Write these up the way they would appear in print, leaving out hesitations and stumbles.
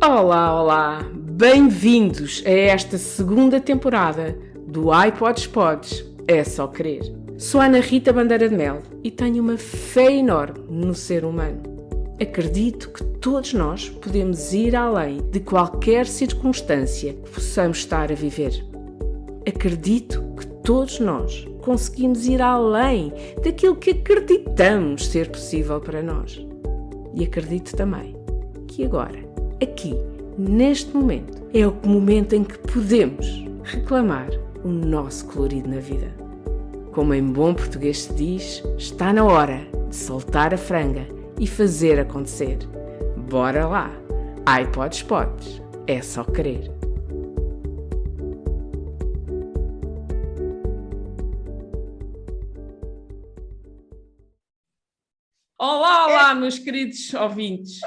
Olá, olá! Bem-vindos a esta segunda temporada do iPods Pods, é só querer. Sou Ana Rita Bandeira de Mel e tenho uma fé enorme no ser humano. Acredito que todos nós podemos ir além de qualquer circunstância que possamos estar a viver. Acredito que todos nós conseguimos ir além daquilo que acreditamos ser possível para nós. E acredito também que agora, aqui, neste momento, é o momento em que podemos reclamar o nosso colorido na vida. Como em bom português se diz, está na hora de soltar a franga e fazer acontecer. Bora lá! iPods Pods, é só querer. Olá, olá, meus queridos ouvintes.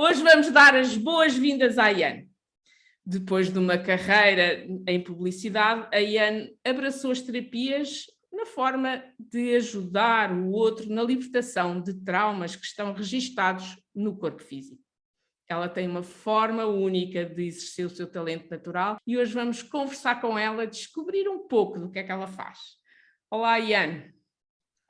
Hoje vamos dar as boas-vindas à Ian. Depois de uma carreira em publicidade, a Ian abraçou as terapias na forma de ajudar o outro na libertação de traumas que estão registados no corpo físico. Ela tem uma forma única de exercer o seu talento natural e hoje vamos conversar com ela, descobrir um pouco do que é que ela faz. Olá, Ian.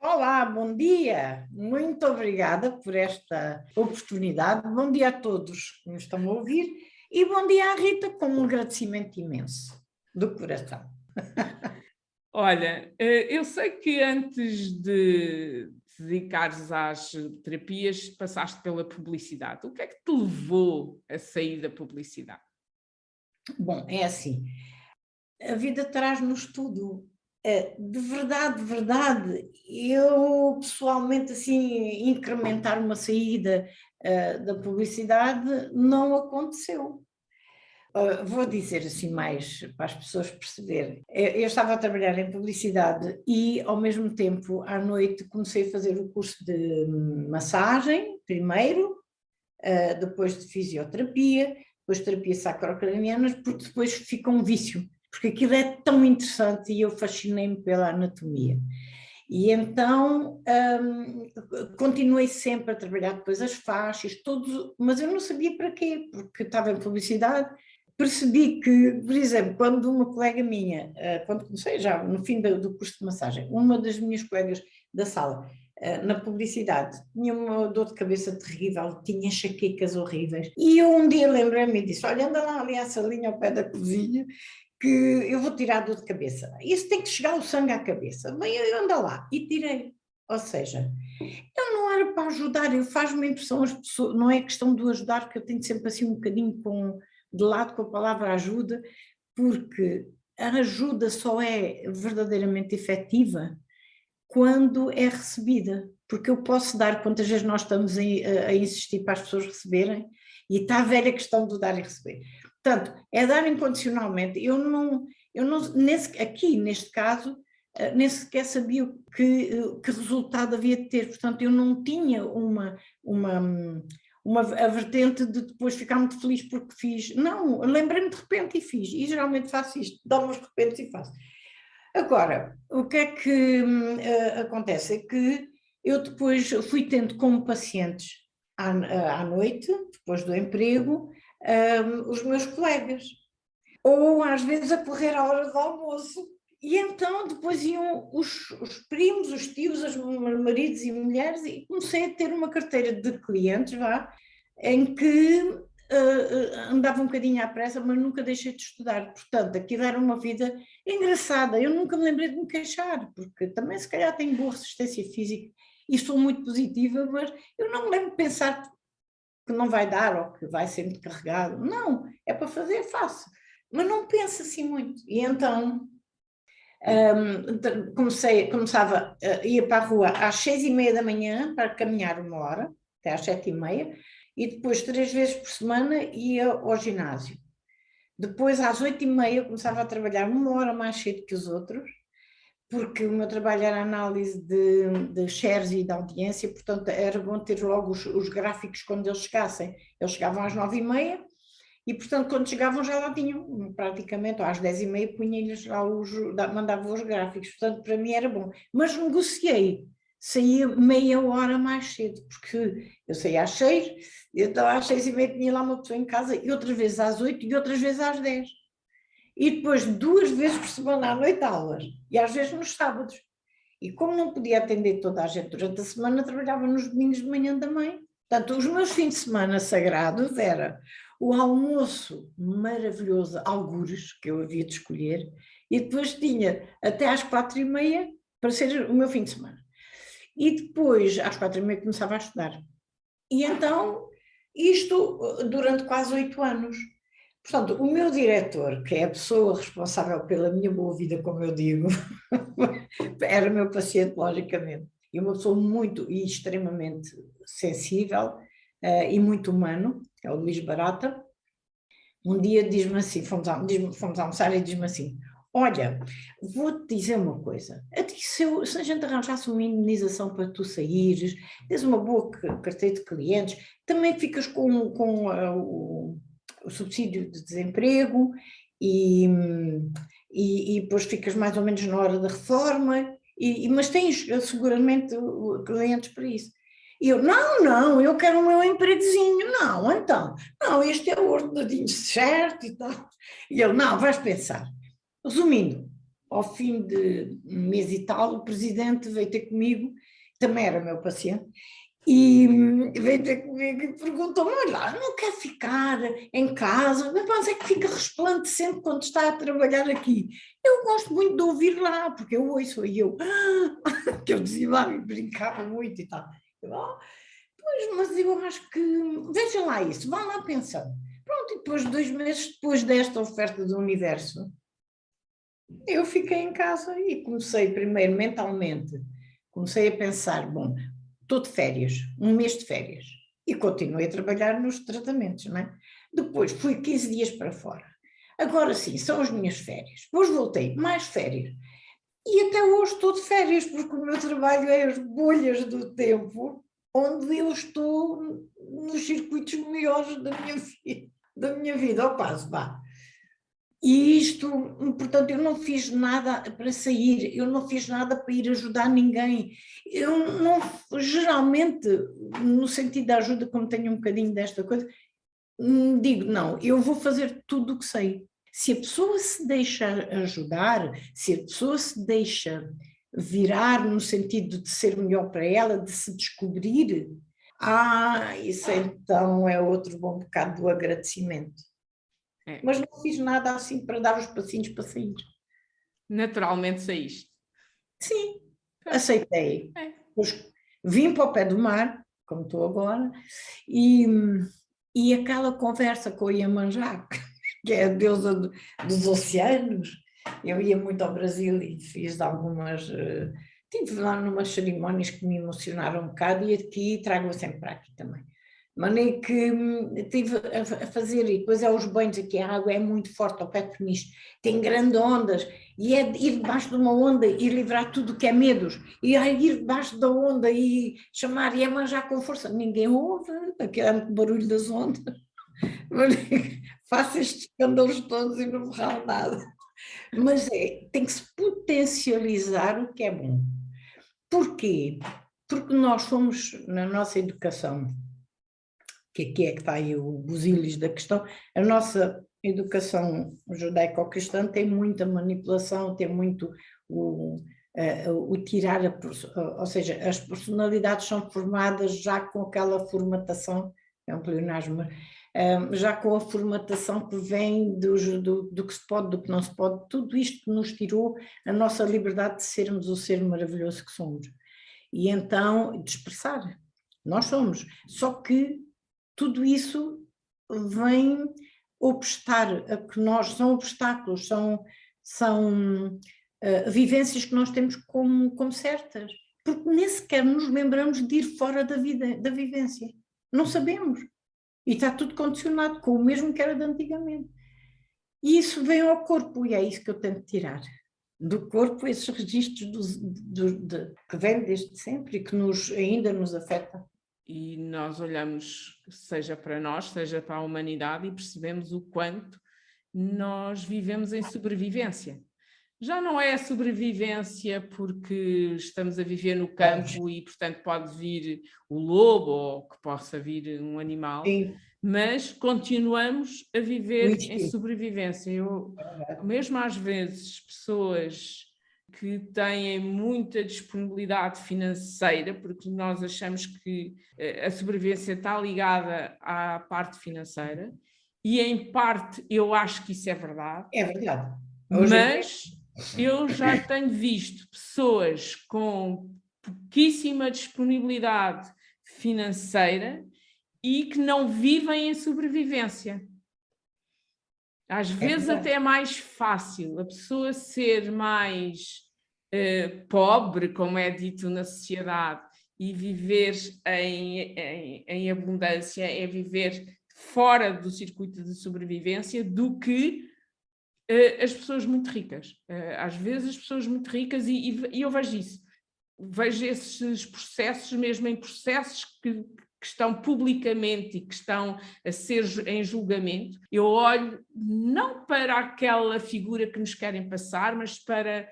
Olá, bom dia. Muito obrigada por esta oportunidade. Bom dia a todos que me estão a ouvir e bom dia à Rita, com um agradecimento imenso do coração. Olha, eu sei que antes de te dedicares às terapias, passaste pela publicidade. O que é que te levou a sair da publicidade? Bom, é assim, a vida traz-nos tudo. De verdade, eu pessoalmente assim, incrementar uma saída da publicidade não aconteceu. Vou dizer assim mais para as pessoas perceberem. Eu estava a trabalhar em publicidade e ao mesmo tempo à noite comecei a fazer o curso de massagem primeiro, depois de fisioterapia, depois de terapia sacrocraniana, porque depois fica um vício, porque aquilo é tão interessante e eu fascinei-me pela anatomia. E então continuei sempre a trabalhar depois as faixas, todos, mas eu não sabia para quê, porque estava em publicidade. Percebi que, por exemplo, quando uma colega minha, quando comecei já no fim do curso de massagem, uma das minhas colegas da sala, na publicidade, tinha uma dor de cabeça terrível, tinha enxaquecas horríveis, e eu um dia lembrei-me e disse, olha, anda lá ali à salinha ao pé da cozinha, que eu vou tirar a dor de cabeça. Isso tem que chegar o sangue à cabeça. Bem, eu ando lá e tirei. Ou seja, eu não era para ajudar, eu faz-me a impressão as pessoas, não é questão de ajudar, porque eu tenho sempre assim um bocadinho de lado com a palavra ajuda, porque a ajuda só é verdadeiramente efetiva quando é recebida, porque eu posso dar, quantas vezes nós estamos a insistir para as pessoas receberem, e está a velha questão do dar e receber. Portanto, é dar incondicionalmente. Aqui neste caso, nem sequer sabia que resultado havia de ter, portanto eu não tinha a vertente de depois ficar muito feliz porque fiz, não, lembrei-me de repente e fiz, e geralmente faço isto, dou-me os repentes e faço. Agora, o que é que acontece? É que eu depois fui tendo como pacientes à noite, depois do emprego, os meus colegas, ou às vezes a correr à hora do almoço. E então depois iam os primos, os tios, os maridos e mulheres, e comecei a ter uma carteira de clientes, em que andava um bocadinho à pressa, mas nunca deixei de estudar. Portanto, aquilo era uma vida engraçada. Eu nunca me lembrei de me queixar, porque também se calhar tenho boa resistência física e sou muito positiva, mas eu não me lembro de pensar que não vai dar ou que vai ser muito carregado. Não, é para fazer, faço. Mas não penso assim muito. E então ia para a rua às 6h30 da manhã para caminhar 1 hora, até às 7h30, e depois 3 vezes por semana ia ao ginásio. Depois às 8h30 começava a trabalhar 1 hora mais cedo que os outros, porque o meu trabalho era análise de shares e de audiência, portanto era bom ter logo os gráficos quando eles chegassem. Eles chegavam às 9h30 e, portanto, quando chegavam já lá tinham, praticamente, ou às 10h30 punha-lhes lá mandava os gráficos, portanto para mim era bom. Mas negociei saía meia hora mais cedo, porque eu saía às 6, então às 6h30 tinha lá uma pessoa em casa, e outras vezes às 8 e outras vezes às 10. E depois 2 vezes por semana à noite aulas, e às vezes nos sábados. E como não podia atender toda a gente durante a semana, trabalhava nos domingos de manhã também. Portanto, os meus fins de semana sagrados era o almoço maravilhoso, algures, que eu havia de escolher, e depois tinha até às 4h30 para ser o meu fim de semana. E depois, às 4h30, começava a estudar. E então, isto durante quase 8 anos. Portanto, o meu diretor, que é a pessoa responsável pela minha boa vida, como eu digo, era meu paciente, logicamente, e uma pessoa muito e extremamente sensível e muito humano, é o Luís Barata. Um dia diz-me assim, fomos almoçar e diz-me assim: olha, vou-te dizer uma coisa, se a gente arranjasse uma indenização para tu saíres, tens uma boa carteira de clientes, também ficas com o subsídio de desemprego e depois ficas mais ou menos na hora da reforma, mas tens seguramente clientes para isso. E eu, não, eu quero o meu empregozinho, não, então, não, este é o ordenadinho certo e tal. E ele, não, vais pensar. Resumindo, ao fim de um mês e tal, o presidente veio ter comigo, também era meu paciente, e veio ter comigo e perguntou-me: olha, não quer ficar em casa, mas é que fica resplandecente quando está a trabalhar aqui. Eu gosto muito de ouvir lá, porque eu ouço, e eu, que eu dizia lá e brincava muito e tal. Eu, pois, mas eu acho que, vejam lá isso, vão lá pensando. Pronto, e depois, 2 meses depois desta oferta do universo, eu fiquei em casa e comecei primeiro mentalmente, comecei a pensar, bom, estou de férias, um mês de férias, e continuei a trabalhar nos tratamentos, não é? Depois fui 15 dias para fora. Agora sim, são as minhas férias. Depois voltei, mais férias. E até hoje estou de férias, porque o meu trabalho é as bolhas do tempo, onde eu estou nos circuitos melhores da minha vida, ao passo, vá. E isto, portanto, eu não fiz nada para sair, eu não fiz nada para ir ajudar ninguém. Eu não, geralmente, no sentido da ajuda, como tenho um bocadinho desta coisa, digo, não, eu vou fazer tudo o que sei. Se a pessoa se deixa ajudar, se a pessoa se deixa virar no sentido de ser melhor para ela, de se descobrir, isso então é outro bom bocado do agradecimento. É. Mas não fiz nada assim para dar os passinhos para sair. Naturalmente saíste. Sim, aceitei. É. Depois vim para o pé do mar, como estou agora, e aquela conversa com a Iemanjá, que é a deusa dos oceanos. Eu ia muito ao Brasil e fiz algumas. Estive lá numas cerimónias que me emocionaram um bocado, e aqui trago-a sempre para aqui também. De maneira que estive a fazer, e depois é os banhos aqui, a água é muito forte ao pé de Peniche, tem grandes ondas, e é ir debaixo de uma onda e livrar tudo o que é medos, e aí ir debaixo da onda e chamar e manjar com força, ninguém ouve, aquele barulho das ondas, faço estes escândalos todos e não me ralo nada. Mas tem que se potencializar o que é bom. Porquê? Porque nós somos, na nossa educação, que aqui é que está aí o busilis da questão, a nossa educação judaico-cristã tem muita manipulação, tem muito o tirar, ou seja, as personalidades são formadas já com aquela formatação, é um pleonasmo, já com a formatação que vem do que se pode, do que não se pode, tudo isto que nos tirou a nossa liberdade de sermos o ser maravilhoso que somos. E então, de expressar, nós somos, só que tudo isso vem obstar a que nós, são obstáculos, são vivências que nós temos como certas, porque nem sequer nos lembramos de ir fora da vivência, não sabemos, e está tudo condicionado com o mesmo que era de antigamente, e isso vem ao corpo, e é isso que eu tento tirar do corpo, esses registros que vêm desde sempre e que ainda nos afetam. E nós olhamos, seja para nós, seja para a humanidade, e percebemos o quanto nós vivemos em sobrevivência. Já não é a sobrevivência porque estamos a viver no campo e, portanto, pode vir o lobo ou que possa vir um animal, Sim, mas continuamos a o viver em instinto. sobrevivência. Mesmo às vezes, pessoas que têm muita disponibilidade financeira, porque nós achamos que a sobrevivência está ligada à parte financeira, e em parte eu acho que isso é verdade, É verdade. Hoje em dia, mas eu já tenho visto pessoas com pouquíssima disponibilidade financeira e que não vivem em sobrevivência. Às é vezes verdade. até é mais fácil a pessoa ser mais pobre, como é dito na sociedade, e viver em abundância, é viver fora do circuito de sobrevivência, do que as pessoas muito ricas. Às vezes as pessoas muito ricas, e eu vejo isso, vejo esses processos, mesmo em processos que estão publicamente e que estão a ser em julgamento, eu olho não para aquela figura que nos querem passar, mas para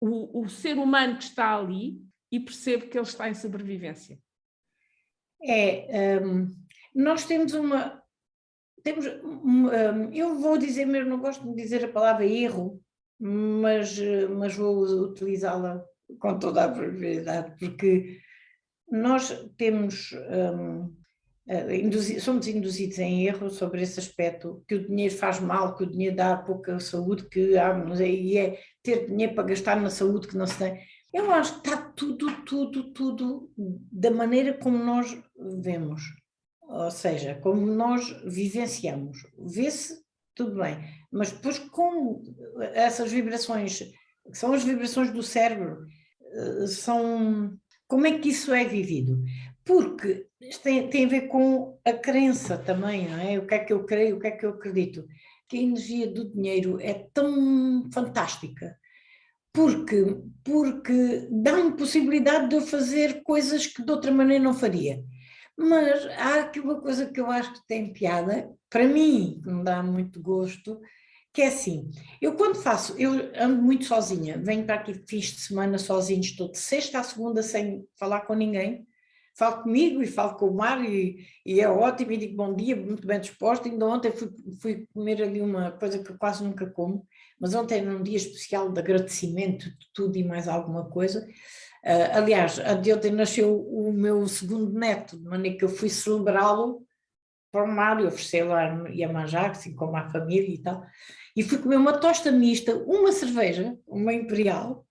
o ser humano que está ali e percebo que ele está em sobrevivência. Nós temos uma. Eu vou dizer mesmo, não gosto de dizer a palavra erro, mas vou utilizá-la com toda a probabilidade, porque nós temos, somos induzidos em erro sobre esse aspecto, que o dinheiro faz mal, que o dinheiro dá pouca saúde, que e é ter dinheiro para gastar na saúde que não se tem. Eu acho que está tudo da maneira como nós vemos, ou seja, como nós vivenciamos. Vê-se, tudo bem, mas depois como essas vibrações, que são as vibrações do cérebro, são... Como é que isso é vivido? Porque isto tem a ver com a crença também, não é? O que é que eu creio, o que é que eu acredito? Que a energia do dinheiro é tão fantástica, porque dá-me possibilidade de eu fazer coisas que de outra maneira não faria. Mas há aqui uma coisa que eu acho que tem piada, para mim, que me dá muito gosto, que é assim, eu ando muito sozinha, venho para aqui fins de semana sozinha, estou de sexta à segunda sem falar com ninguém, falo comigo e falo com o mar e é ótimo, e digo bom dia, muito bem disposta. Ainda ontem fui comer ali uma coisa que eu quase nunca como, mas ontem era um dia especial de agradecimento de tudo e mais alguma coisa. Aliás, de ontem nasceu o meu segundo neto, de maneira que eu fui celebrá-lo para o mar e oferecê-lo a manjar, assim como à família e tal. E fui comer uma tosta mista, uma cerveja, uma imperial,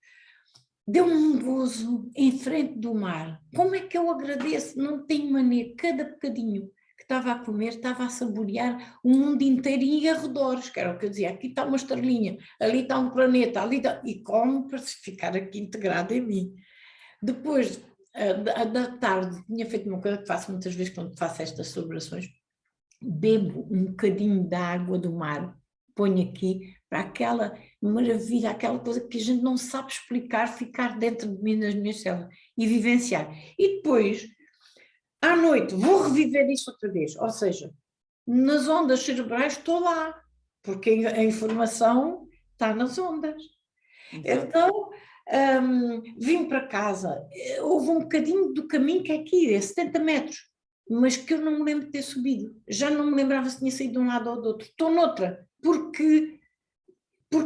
deu-me um gozo em frente do mar. Como é que eu agradeço? Não tenho maneira, cada bocadinho que estava a comer, estava a saborear o mundo inteiro e arredores, que era o que eu dizia, aqui está uma estrelinha, ali está um planeta, ali está... E como para se ficar aqui integrado em mim. Depois da tarde, tinha feito uma coisa que faço muitas vezes quando faço estas celebrações, bebo um bocadinho da água do mar, ponho aqui, para aquela maravilha, aquela coisa que a gente não sabe explicar, ficar dentro de mim, nas minhas células, e vivenciar. E depois, à noite, vou reviver isso outra vez, ou seja, nas ondas cerebrais estou lá, porque a informação está nas ondas. Então, vim para casa, houve um bocadinho do caminho que é aqui, é 70 metros, mas que eu não me lembro de ter subido. Já não me lembrava se tinha saído de um lado ou do outro. Estou noutra, porque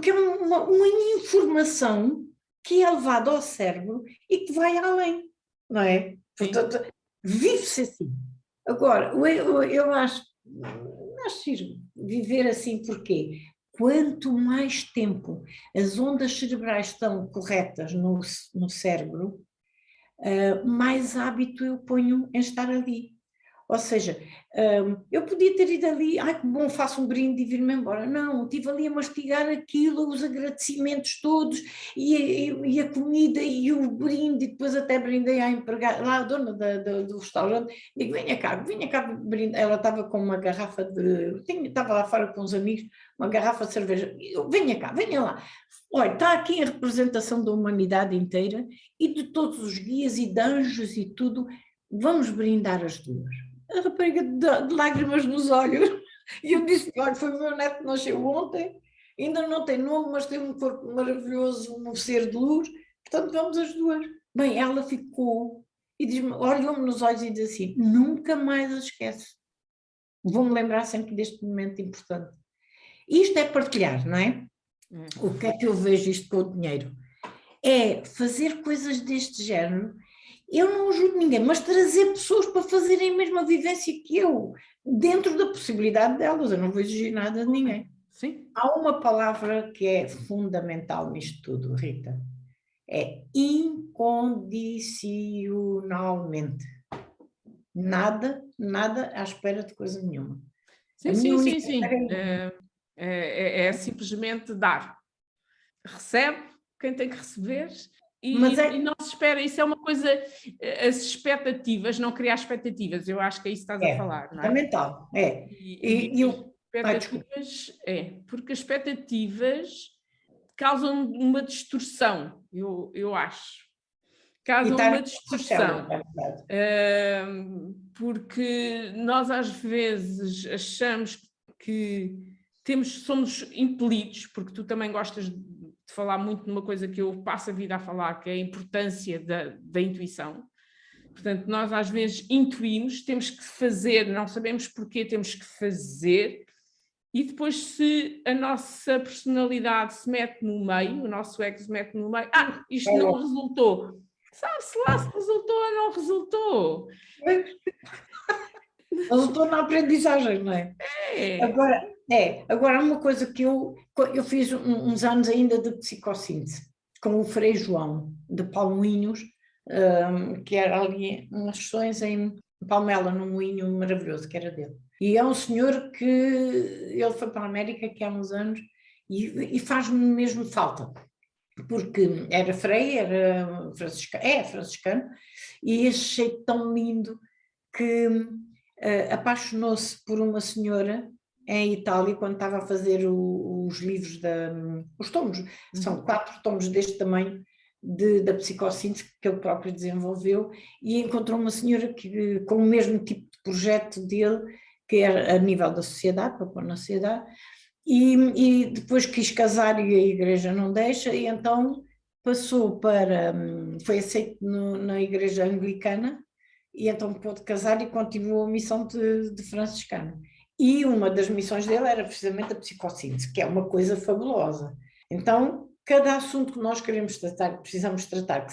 é uma informação que é levada ao cérebro e que vai além, não é? Portanto, vive-se assim. Agora, eu acho giro viver assim, porquê? Quanto mais tempo as ondas cerebrais estão corretas no cérebro, mais hábito eu ponho em estar ali. Ou seja, eu podia ter ido ali, ai que bom, faço um brinde e vir-me embora. Não, estive ali a mastigar aquilo, os agradecimentos todos, e a comida e o brinde, e depois até brindei à empregada, lá a dona do restaurante, digo, venha cá brinde. Ela estava com uma garrafa estava lá fora com uns amigos, uma garrafa de cerveja, venha cá, venha lá. Olha, está aqui a representação da humanidade inteira e de todos os guias e de anjos e tudo, vamos brindar as duas. A rapariga de lágrimas nos olhos, e eu disse, olha, foi o meu neto que nasceu ontem, ainda não tem nome, mas tem um corpo maravilhoso, um ser de luz, portanto vamos as duas. Bem, ela ficou e diz-me, olhou-me nos olhos e diz assim, nunca mais a esquece. Vou-me lembrar sempre deste momento importante. Isto é partilhar, não é? O que é que eu vejo isto com o dinheiro? É fazer coisas deste género. Eu não ajudo ninguém, mas trazer pessoas para fazerem a mesma vivência que eu, dentro da possibilidade delas. Eu não vou exigir nada de ninguém. Sim. Há uma palavra que é fundamental nisto tudo, Rita. É incondicionalmente. Nada, nada à espera de coisa nenhuma. Sim, sim, sim, sim. É simplesmente dar. Recebe quem tem que receber e não se espera. Isso é uma coisa, as expectativas, não criar expectativas. Eu acho que é isso que estás a falar, não é? Fundamental, é. Porque as expectativas causam uma distorção, eu acho. Causam uma distorção. Porque nós às vezes achamos que somos impelidos, porque tu também gostas de falar muito numa coisa que eu passo a vida a falar, que é a importância da intuição. Portanto, nós às vezes intuímos, temos que fazer, não sabemos porquê, temos que fazer, e depois se a nossa personalidade se mete no meio, o nosso ego se mete no meio, isto não resultou. Sabe-se lá se resultou ou não resultou. Resultou na aprendizagem, não é? Agora uma coisa que eu fiz uns anos ainda de psicossíntese, com o Frei João, de Palmoinhos, que era ali umas sessões em Palmela, num moinho maravilhoso, que era dele. E é um senhor que, ele foi para a América aqui há uns anos, e faz-me mesmo falta, porque era frei, era franciscano, e achei tão lindo que apaixonou-se por uma senhora em Itália, quando estava a fazer os livros, os tomos, são 4 tomos deste tamanho, da psicossíntese que ele próprio desenvolveu, e encontrou uma senhora com o mesmo tipo de projeto dele, que era a nível da sociedade, para pôr na sociedade, e depois quis casar e a igreja não deixa, e então passou foi aceito na igreja anglicana, e então pôde casar e continuou a missão de franciscano. E uma das missões dele era precisamente a psicossíntese, que é uma coisa fabulosa. Então, cada assunto que nós queremos tratar, precisamos tratar,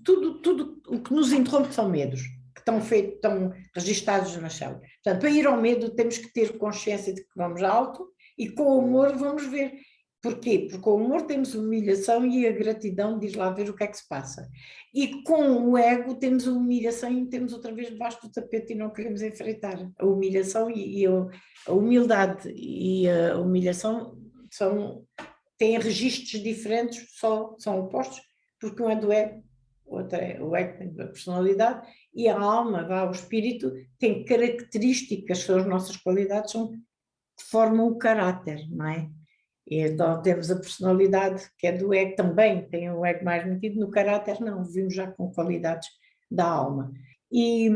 tudo o que nos interrompe são medos, que estão registados na chave. Portanto, para ir ao medo temos que ter consciência de que vamos alto, e com o humor vamos ver. Porquê? Porque com o humor temos a humilhação e a gratidão de ir lá ver o que é que se passa. E com o ego temos a humilhação e temos outra vez debaixo do tapete e não queremos enfrentar. A humilhação e a humildade e a humilhação têm registros diferentes, são opostos, porque um é do ego, o outro é o ego, tem a personalidade, e a alma, o espírito, tem características, são as nossas qualidades, que formam o caráter, não é? E então temos a personalidade que é do ego, também tem o ego mais metido, no caráter não, vimos já com qualidades da alma. E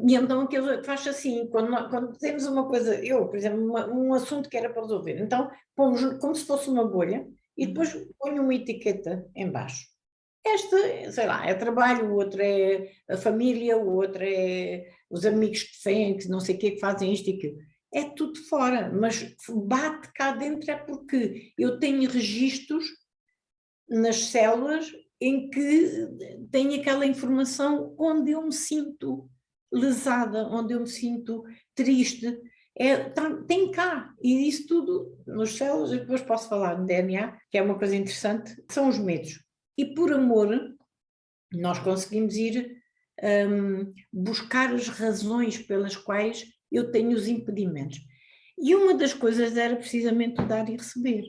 então aquilo faz assim, quando temos uma coisa, por exemplo, um assunto que era para resolver, então pomos como se fosse uma bolha e depois ponho uma etiqueta em baixo. Este, sei lá, é trabalho, o outro é a família, o outro é os amigos que têm, que não sei o que fazem isto e aquilo. É tudo fora, mas bate cá dentro é porque eu tenho registros nas células em que tenho aquela informação onde eu me sinto lesada, onde eu me sinto triste, tem cá, e isso tudo nas células, e depois posso falar de DNA, que é uma coisa interessante, são os medos. E por amor, nós conseguimos ir buscar as razões pelas quais eu tenho os impedimentos. E uma das coisas era precisamente o dar e receber.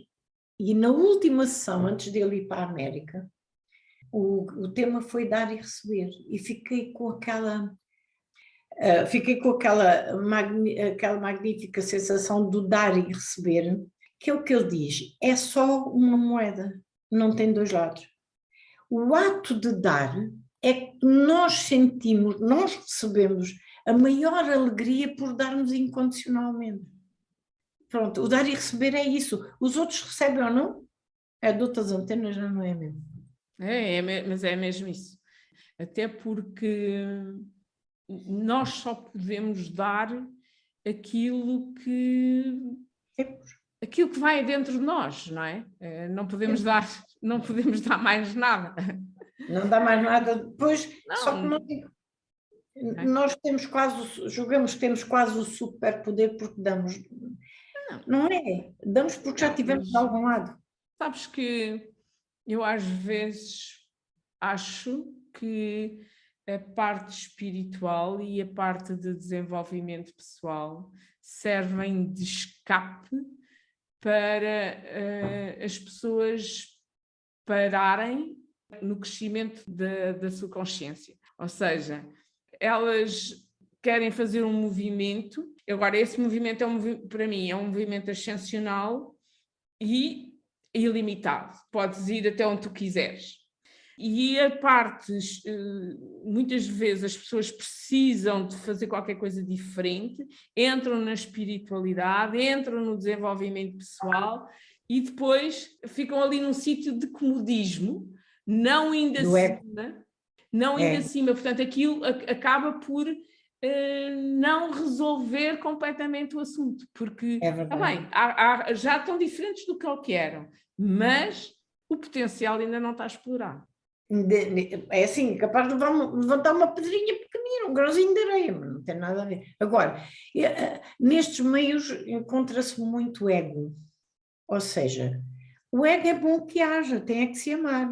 E na última sessão, antes dele ir para a América, o tema foi dar e receber. E fiquei com aquela magnífica sensação do dar e receber, que é o que ele diz, é só uma moeda, não tem dois lados. O ato de dar é que nós recebemos a maior alegria por darmos incondicionalmente. Pronto, o dar e receber é isso. Os outros recebem ou não? É de outras antenas, já não é mesmo? Mas é mesmo isso. Até porque nós só podemos dar aquilo que Temos, aquilo que vai dentro de nós, não é? temos. Não podemos dar mais nada. Não dá mais nada depois, só que Não, não, não é? nós temos quase, julgamos que temos quase o superpoder porque damos. Não, Não é? Damos porque já não, tivemos de mas algum lado. sabes que eu às vezes acho que a parte espiritual e a parte de desenvolvimento pessoal servem de escape para as pessoas pararem no crescimento da sua consciência. Ou seja, elas querem fazer um movimento, agora esse movimento para mim é um movimento ascensional e ilimitado, podes ir até onde tu quiseres. E a parte, muitas vezes as pessoas precisam de fazer qualquer coisa diferente, entram na espiritualidade, entram no desenvolvimento pessoal e depois ficam ali num sítio de comodismo, não indo Do ego. acima, não indo É, acima. Portanto, aquilo acaba por não resolver completamente o assunto, porque, é está verdade. bem, já estão diferentes do que eram, mas o potencial ainda não está explorado. É assim, capaz de levantar uma pedrinha pequenina, um grãozinho de areia, mas não tem nada a ver. Agora, nestes meios encontra-se muito ego. Ou seja, o ego é bom que haja, tem é que se amar.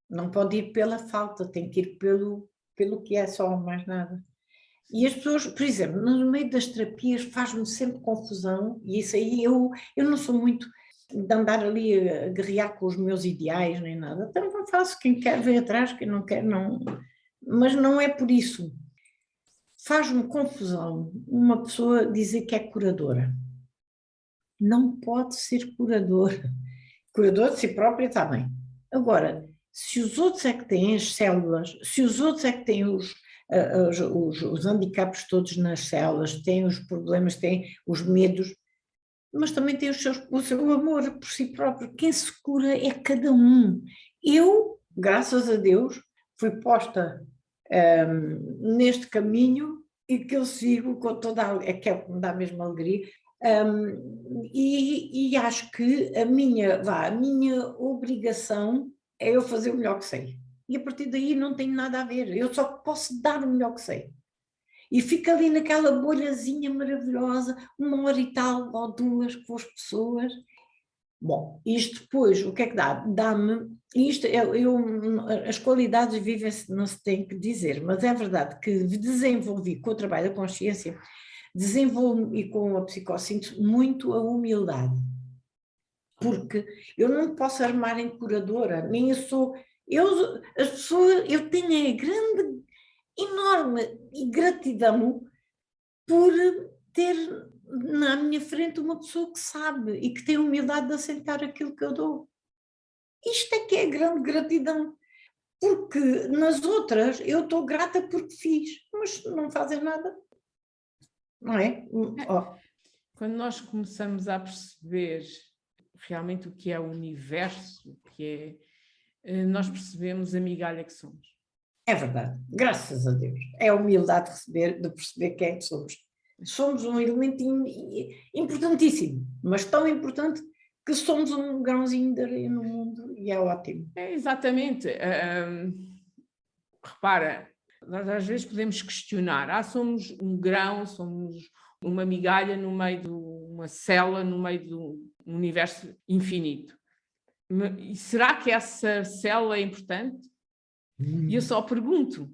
Não pode ir pela falta, tem que ir pelo que é só, mais nada. E as pessoas, por exemplo, no meio das terapias faz-me sempre confusão, e isso aí eu não sou muito de andar ali a guerrear com os meus ideais nem nada. Então não faço, quem quer vem atrás, quem não quer não. Mas não é por isso. Faz-me confusão uma pessoa dizer que é curadora. Não pode ser curadora. Curador de si própria está bem. Agora, se os outros é que têm as células, se os outros é que têm os handicaps todos nas células, têm os problemas, têm os medos, mas também têm o seu amor por si próprio. Quem se cura é cada um. Eu, graças a Deus, fui posta neste caminho e que eu sigo com toda a, é que é o que me dá mesmo alegria. E acho que a minha obrigação é eu fazer o melhor que sei. E a partir daí não tem nada a ver. Eu só posso dar o melhor que sei. E fica ali naquela bolhazinha maravilhosa, 1 hora e tal, ou 2, com as pessoas. Bom, isto depois, o que é que dá? Dá-me, isto, as qualidades vivem-se, não se tem que dizer, mas é verdade que desenvolvi com o trabalho da consciência, desenvolvo e com a psicossíntese muito a humildade, porque eu não me posso armar em curadora, nem eu sou, as pessoas, eu tenho a grande, enorme gratidão por ter na minha frente uma pessoa que sabe e que tem humildade de aceitar aquilo que eu dou. Isto é que é grande gratidão, porque nas outras eu estou grata porque fiz, mas não fazem nada, não é? Oh, Quando nós começamos a perceber realmente o que é o universo, o que nós percebemos a migalha que somos. é verdade, graças a Deus. É a humildade de perceber quem é que somos. Somos um elemento importantíssimo, mas tão importante que somos um grãozinho de areia no mundo e é ótimo. Exatamente. Repara, nós às vezes podemos questionar, somos um grão, somos uma migalha no meio de uma célula, no meio de um universo infinito. E será que essa célula é importante? E eu só pergunto,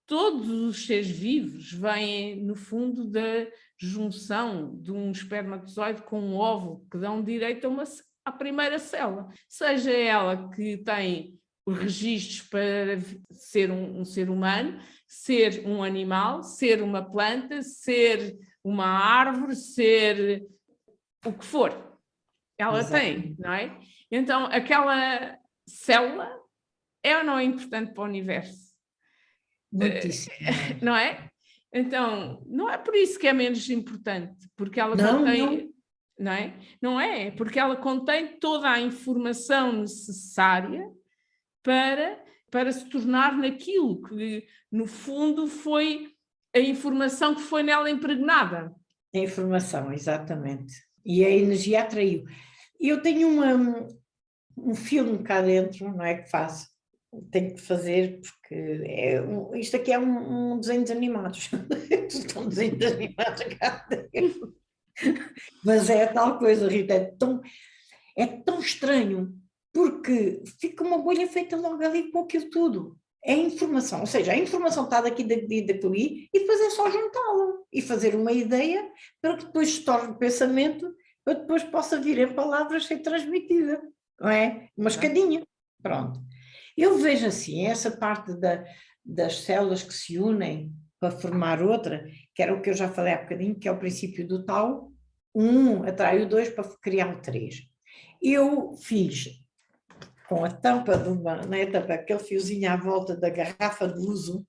todos os seres vivos vêm, no fundo, da junção de um espermatozoide com um óvulo, que dão direito à primeira célula. Seja ela que tem os registros para ser um ser humano, ser um animal, ser uma planta, ser uma árvore, ser o que for. Ela tem, não é? Então, aquela célula é ou não é importante para o universo? Muitíssimo. Não é? Então, não é por isso que é menos importante, porque ela Não, contém. não é? Não é, porque ela contém toda a informação necessária para se tornar naquilo que, no fundo, foi a informação que foi nela impregnada. A informação, exatamente. E a energia atraiu. Eu tenho um filme cá dentro, não é que faço, tenho que fazer, porque isto aqui é um desenho de animados. Estão desenhos animados cá dentro. Mas é tal coisa, Rita, é tão estranho, porque fica uma bolha feita logo ali com aquilo tudo. É informação, ou seja, a informação está daqui, daqui, e depois é só juntá-la e fazer uma ideia para que depois se torne pensamento, para que depois possa vir em palavras ser transmitida, não é? Uma escadinha, pronto. Eu vejo assim, essa parte das células que se unem para formar outra, que era o que eu já falei há bocadinho, que é o princípio do tal, um atrai o dois para criar o três. Eu fiz com a tampa na tampa, aquele fiozinho à volta da garrafa de uso,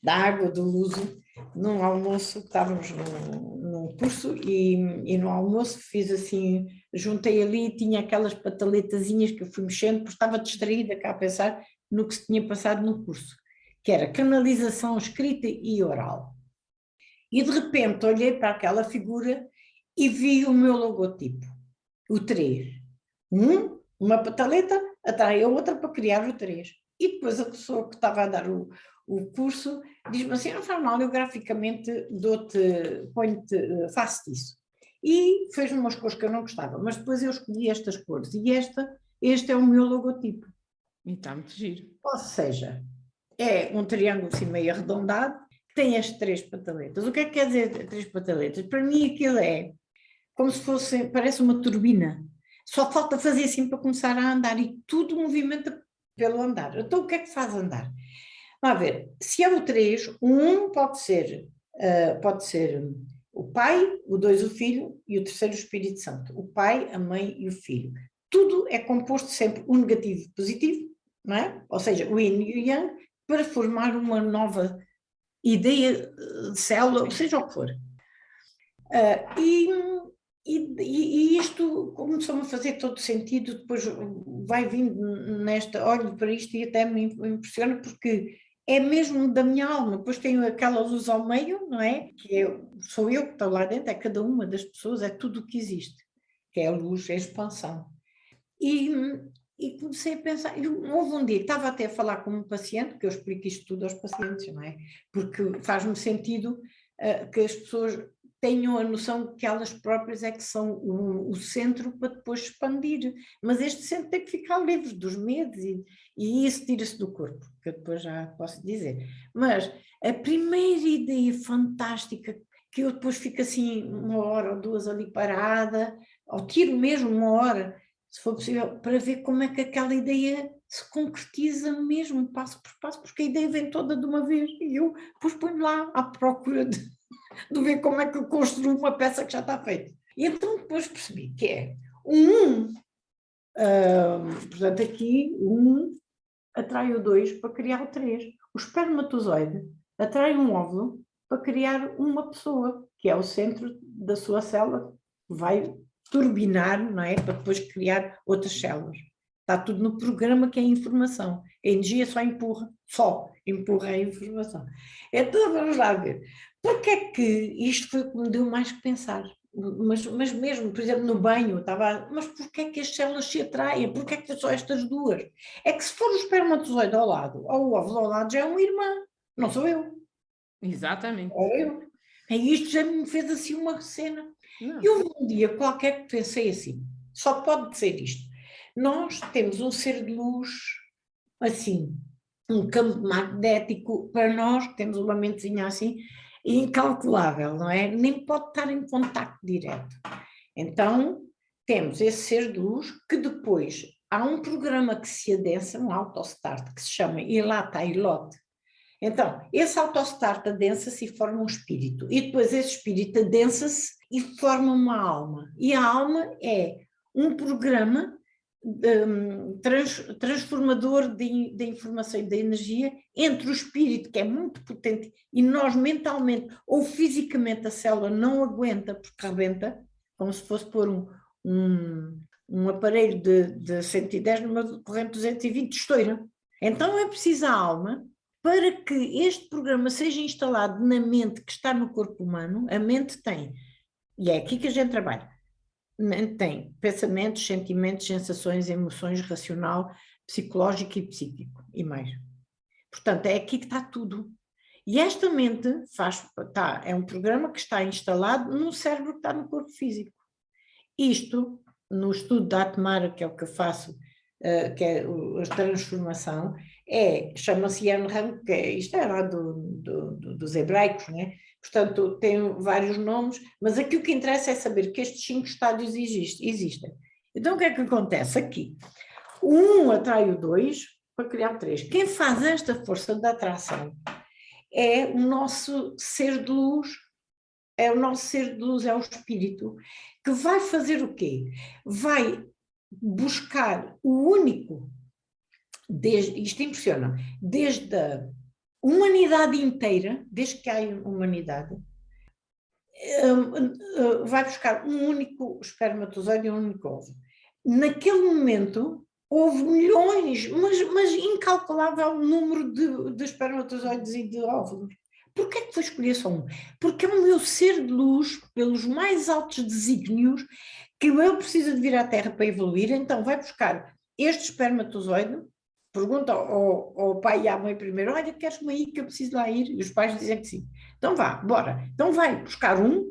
da água do uso, num almoço, estávamos num curso e no almoço fiz assim, juntei ali e tinha aquelas pataletazinhas que eu fui mexendo, porque estava distraída cá a pensar no que se tinha passado no curso, que era canalização escrita e oral. E de repente olhei para aquela figura e vi o meu logotipo, o 3. Uma pataleta atrai a outra para criar o 3. E depois a pessoa que estava a dar o curso diz-me assim, não faz mal, eu graficamente faço isso. E fez-me umas cores que eu não gostava, mas depois eu escolhi estas cores e este é o meu logotipo. E está muito giro. Ou seja, é um triângulo assim meio arredondado, que tem as 3 pataletas. O que é que quer dizer 3 pataletas? Para mim aquilo é como se fosse, parece uma turbina. Só falta fazer assim para começar a andar e tudo movimenta pelo andar. Então o que é que faz andar? Vamos ver, se é o 3, o 1 pode ser o pai, o 2 o filho e o terceiro o Espírito Santo. O pai, a mãe e o filho. Tudo é composto sempre o negativo e o positivo, não é? Ou seja, o yin e o yang, para formar uma nova ideia de célula, seja o que for. E isto começou-me a fazer todo sentido, depois vai vindo olho para isto e até me impressiona porque é mesmo da minha alma, depois tenho aquela luz ao meio, não é? Sou eu que estou lá dentro, é cada uma das pessoas, é tudo o que existe, que é a luz, é a expansão. E comecei a pensar, houve um dia que estava até a falar com um paciente, que eu explico isto tudo aos pacientes, não é? Porque faz-me sentido que as pessoas tenham a noção que elas próprias é que são o centro para depois expandir, mas este centro tem que ficar livre dos medos e isso tira-se do corpo, que eu depois já posso dizer. Mas a primeira ideia fantástica, que eu depois fico assim 1 hora ou 2 ali parada, ou tiro mesmo 1 hora, se for possível, para ver como é que aquela ideia se concretiza mesmo, passo por passo, porque a ideia vem toda de uma vez, e eu depois ponho lá à procura de ver como é que eu construo uma peça que já está feita. E então depois percebi que é portanto aqui o 1 atrai o 2 para criar o 3. O espermatozoide atrai um óvulo para criar uma pessoa, que é o centro da sua célula, que vai turbinar, não é? Para depois criar outras células. Está tudo no programa que é a informação. A energia só empurra a informação. Então vamos lá ver. Porquê é que isto foi o que me deu mais que pensar? Mas mesmo, por exemplo, no banho, mas porquê é que as células se atraem? Porquê é que só estas duas? É que se for o espermatozoide ao lado, ou o óvulo ao lado, já é uma irmã, não sou eu. Exatamente. Ou eu. E isto já me fez assim uma cena. Não. E houve um dia qualquer que pensei assim, só pode ser isto. Nós temos um ser de luz, assim, um campo magnético para nós, que temos uma mentezinha assim, incalculável, não é? Nem pode estar em contacto direto. Então, temos esse ser de luz que depois há um programa que se adensa, um autostart, que se chama Ilata Ilote. Então, esse autostart adensa-se e forma um espírito. E depois esse espírito adensa-se e forma uma alma. E a alma é um programa transformador de informação e de energia entre o espírito, que é muito potente, e nós mentalmente ou fisicamente a célula não aguenta porque rebenta, como se fosse pôr um aparelho de 110 numa corrente 220 de estoura. Então é preciso a alma para que este programa seja instalado na mente que está no corpo humano. A mente tem, e é aqui que a gente trabalha, a mente tem pensamentos, sentimentos, sensações, emoções, racional, psicológico e psíquico, e mais. Portanto, é aqui que está tudo. E esta mente é um programa que está instalado num cérebro que está no corpo físico. Isto, no estudo da Atmara, que é o que eu faço, que é a transformação, chama-se Yanram, isto é lá dos hebraicos, né? Portanto, tem vários nomes, mas aqui o que interessa é saber que estes 5 estádios existem. Então, o que é que acontece aqui? O 1 atrai o 2 para criar o 3. Quem faz esta força da atração é o nosso ser de luz, é o espírito, que vai fazer o quê? Vai buscar o único, isto impressiona, desde a humanidade inteira, desde que há humanidade, vai buscar um único espermatozoide e um único ovo. Naquele momento, houve milhões, mas incalculável número de espermatozoides e de óvulos. Porquê é que foi escolher só um? Porque é o meu ser de luz, pelos mais altos desígnios, que eu preciso de vir à Terra para evoluir, então vai buscar este espermatozoide, pergunta ao pai e à mãe primeiro, olha, queres-me aí que eu preciso lá ir? E os pais dizem que sim. Então vá, bora. Então vai buscar um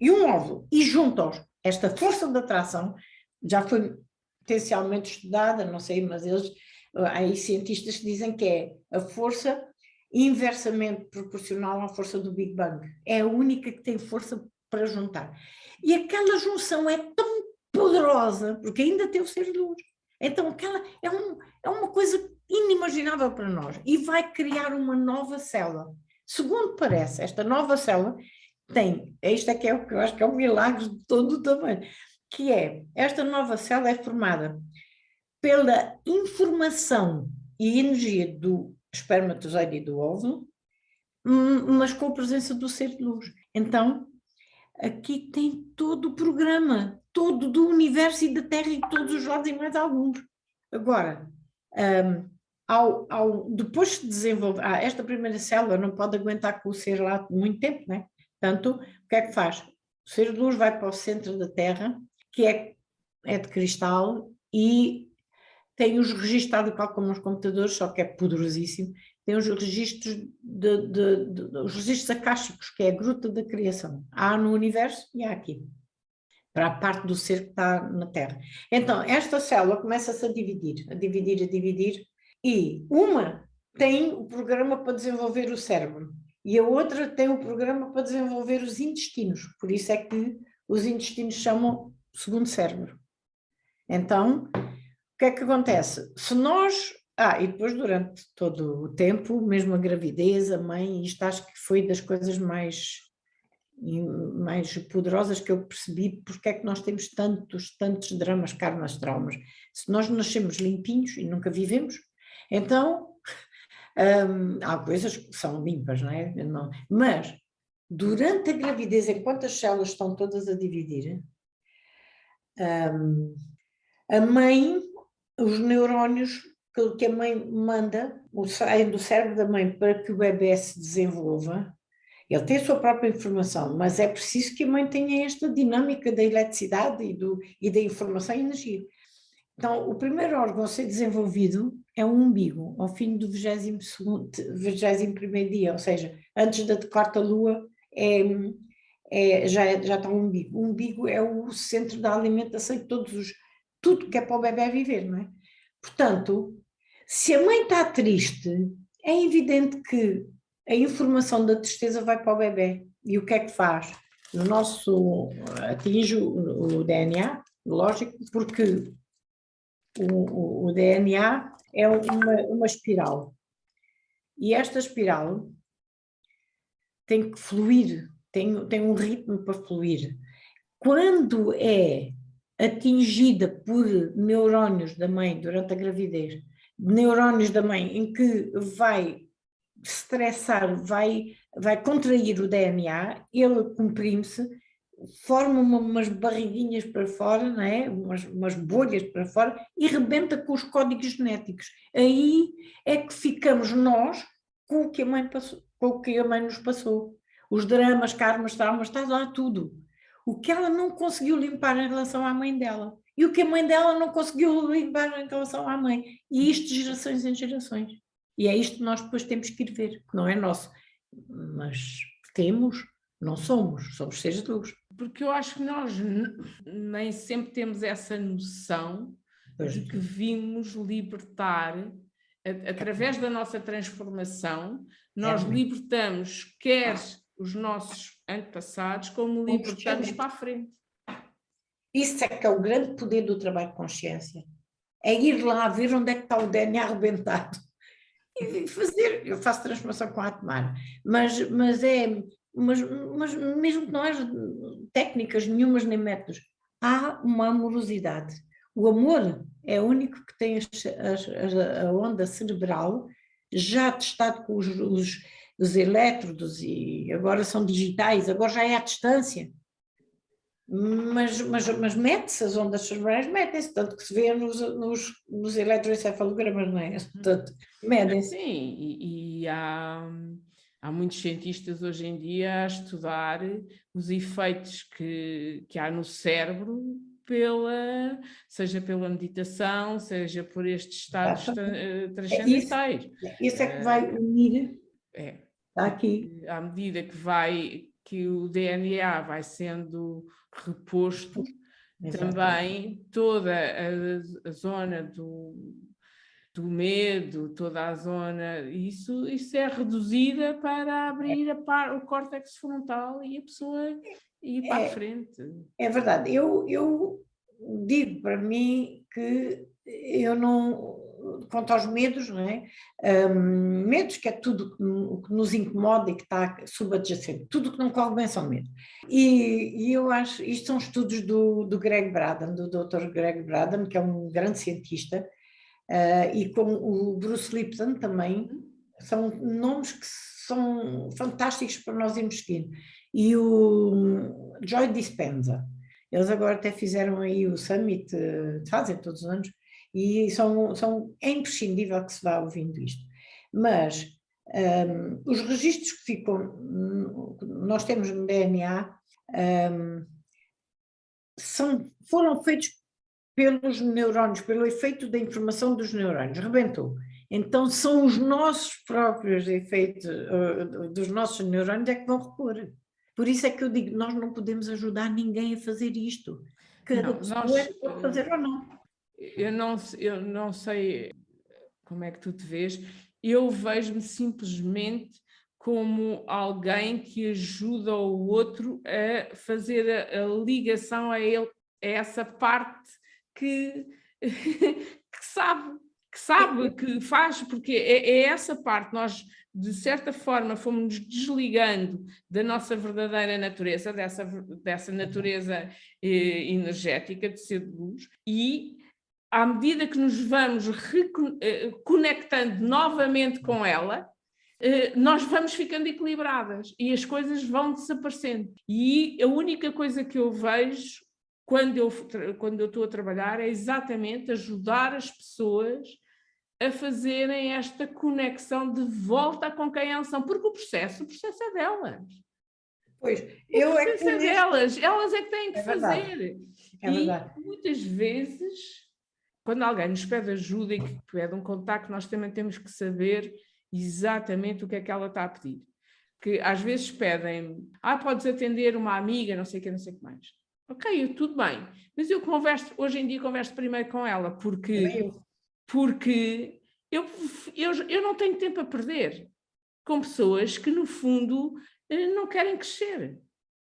e um óvulo e junta-os. Esta força de atração já foi potencialmente estudada, não sei, mas há aí cientistas que dizem que é a força inversamente proporcional à força do Big Bang. É a única que tem força para juntar. E aquela junção é tão poderosa, porque ainda tem o ser de luz. Então aquela é uma coisa inimaginável para nós e vai criar uma nova célula. Segundo parece, esta nova célula isto é que é o que eu acho que é um milagre de todo o tamanho, que esta nova célula é formada pela informação e energia do espermatozoide e do óvulo, mas com a presença do ser de luz. Então, aqui tem todo o programa, todo do universo e da Terra e todos os lados e mais alguns. Agora, depois de se desenvolver, esta primeira célula não pode aguentar com o ser lá muito tempo, né? Portanto, o que é que faz? O ser de luz vai para o centro da Terra, que é de cristal e tem os registros, tal e qual como os computadores, só que é poderosíssimo, tem os registros os registros acásticos, que é a gruta da criação. Há no universo e há aqui, para a parte do ser que está na Terra. Então, esta célula começa-se a dividir, e uma tem o programa para desenvolver o cérebro, e a outra tem o programa para desenvolver os intestinos, por isso é que os intestinos chamam segundo cérebro. Então, o que é que acontece? Se nós... e depois durante todo o tempo, mesmo a gravidez, a mãe, isto acho que foi das coisas mais poderosas que eu percebi, porque é que nós temos tantos dramas, karmas, traumas. Se nós nascemos limpinhos e nunca vivemos, então há coisas que são limpas, não é? Mas durante a gravidez, enquanto as células estão todas a dividir, a mãe, os neurónios que a mãe manda, saem do cérebro da mãe para que o bebê se desenvolva. Ele tem a sua própria informação, mas é preciso que a mãe tenha esta dinâmica da eletricidade e da informação e energia. Então, o primeiro órgão a ser desenvolvido é o umbigo, ao fim do 21º dia, ou seja, antes da quarta lua, já está o umbigo. O umbigo é o centro da alimentação e tudo que é para o bebê viver, não é? Portanto, se a mãe está triste, é evidente que a informação da tristeza vai para o bebê. E o que é que faz? Atinge o DNA, lógico, porque o DNA é uma espiral. E esta espiral tem que fluir, tem um ritmo para fluir. Quando é atingida por neurónios da mãe durante a gravidez, neurónios da mãe em que vai estressar, vai contrair o DNA, ele comprime-se, forma umas barriguinhas para fora, não é? Umas bolhas para fora e rebenta com os códigos genéticos. Aí é que ficamos nós com o que a mãe passou, com o que a mãe nos passou. Os dramas, karmas, traumas, está lá tudo. O que ela não conseguiu limpar em relação à mãe dela. E o que a mãe dela não conseguiu limpar em relação à mãe. E isto de gerações em gerações. E é isto que nós depois temos que ir ver, que não é nosso. Mas temos, não somos, somos seres de luz. Porque eu acho que nós nem sempre temos essa noção de que vimos libertar, através da nossa transformação, nós libertamos quer os nossos antepassados, como libertamos para a frente. Isso é que é o grande poder do trabalho de consciência. É ir lá ver onde é que está o DNA arrebentado e fazer. Eu faço transformação com a Atmar, mas mesmo que não haja técnicas nenhumas nem métodos, há uma amorosidade. O amor é o único que tem a onda cerebral já testado com os elétrodos e agora são digitais, agora já é à distância. Mas mete-se, as ondas cerebrais metem-se, tanto que se vê nos eletroencefalogramas, não é? Portanto, medem-se. Sim, e há muitos cientistas hoje em dia a estudar os efeitos que há no cérebro, seja pela meditação, seja por estes estados transcendentais. Isso é que vai unir. Está aqui. À medida que o DNA vai sendo reposto, também toda a zona do medo, toda a zona, isso é reduzida para abrir o córtex frontal e a pessoa ir para a frente. É verdade. Eu digo para mim que eu não, quanto aos medos, não é? Medos que é tudo o que nos incomoda e que está subadjacente, tudo que não corre bem são medos. E eu acho, isto são estudos do Greg Braden, do Dr. Greg Braden, que é um grande cientista, e com o Bruce Lipton também, são nomes que são fantásticos para nós irmos seguir. E o Joy Dispenza, eles agora até fizeram aí o Summit, fazem todos os anos, e é imprescindível que se vá ouvindo isto. Mas os registros que ficam, nós temos no DNA, foram feitos pelos neurónios, pelo efeito da informação dos neurónios, rebentou. Então são os nossos próprios efeitos dos nossos neurónios é que vão repor. Por isso é que eu digo, nós não podemos ajudar ninguém a fazer isto. Cada pessoa pode fazer ou não. Eu não sei como é que tu te vês, eu vejo-me simplesmente como alguém que ajuda o outro a fazer a ligação a ele, a essa parte que sabe, que faz, porque é essa parte, nós de certa forma fomos desligando da nossa verdadeira natureza, dessa natureza energética de ser de luz, e à medida que nos vamos reconectando novamente com ela, nós vamos ficando equilibradas e as coisas vão desaparecendo. E a única coisa que eu vejo quando eu estou a trabalhar é exatamente ajudar as pessoas a fazerem esta conexão de volta com quem elas são, porque o processo é delas. Pois, é delas, elas é que têm que fazer. Verdade. E muitas vezes, quando alguém nos pede ajuda e que pede um contacto, nós também temos que saber exatamente o que é que ela está a pedir. Que às vezes pedem, podes atender uma amiga, não sei o que mais. Ok, tudo bem, mas hoje em dia converso primeiro com ela, porque eu não tenho tempo a perder com pessoas que, no fundo, não querem crescer.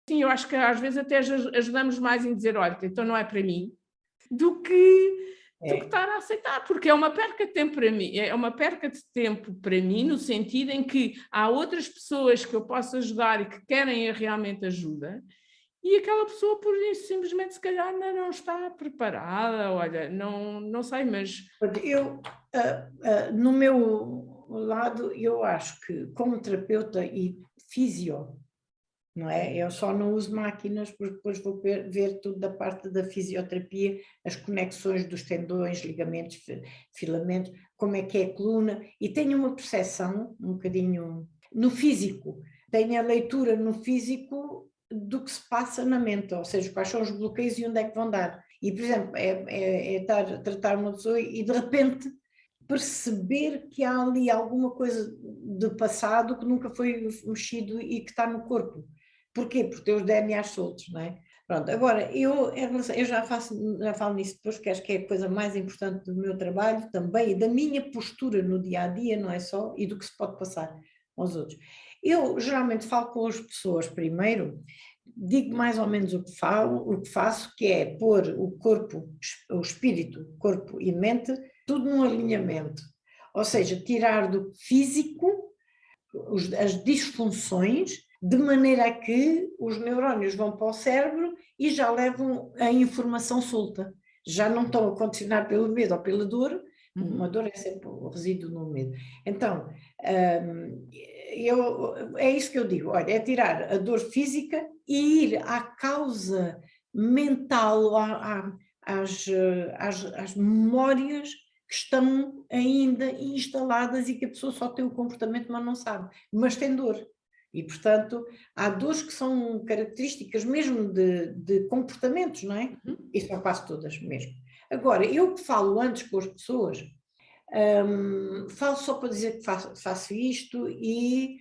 Sim, eu acho que às vezes até ajudamos mais em dizer, olha, então não é para mim, do que estar a aceitar, porque é uma perca de tempo para mim, no sentido em que há outras pessoas que eu posso ajudar e que querem realmente ajuda, e aquela pessoa, por isso, simplesmente, se calhar, ainda não está preparada, olha, não sei, mas... Eu, no meu lado, eu acho que, como terapeuta e não é? Eu só não uso máquinas porque depois vou ver tudo da parte da fisioterapia, as conexões dos tendões, ligamentos, filamentos, como é que é a coluna, e tenho uma percepção um bocadinho no físico, tenho a leitura no físico do que se passa na mente, ou seja, quais são os bloqueios e onde é que vão dar. E, por exemplo, tratar uma pessoa e de repente perceber que há ali alguma coisa do passado que nunca foi mexido e que está no corpo. Porquê? Porque tem os DNAs soltos, não é? Pronto, agora, eu já falo nisso depois, que acho que é a coisa mais importante do meu trabalho também, e da minha postura no dia-a-dia, não é só, e do que se pode passar aos outros. Eu geralmente falo com as pessoas primeiro, digo mais ou menos o que faço, que é pôr o corpo, o espírito, corpo e mente, tudo num alinhamento. Ou seja, tirar do físico as disfunções, de maneira a que os neurónios vão para o cérebro e já levam a informação solta. Já não estão a condicionar pelo medo ou pela dor, uma dor é sempre o resíduo no medo. Então, é isso que eu digo, olha, é tirar a dor física e ir à causa mental, às memórias que estão ainda instaladas e que a pessoa só tem o comportamento, mas não sabe, mas tem dor. E, portanto, há dores que são características mesmo de comportamentos, não é? E são quase todas mesmo. Agora, eu que falo antes com as pessoas, falo só para dizer que faço isto e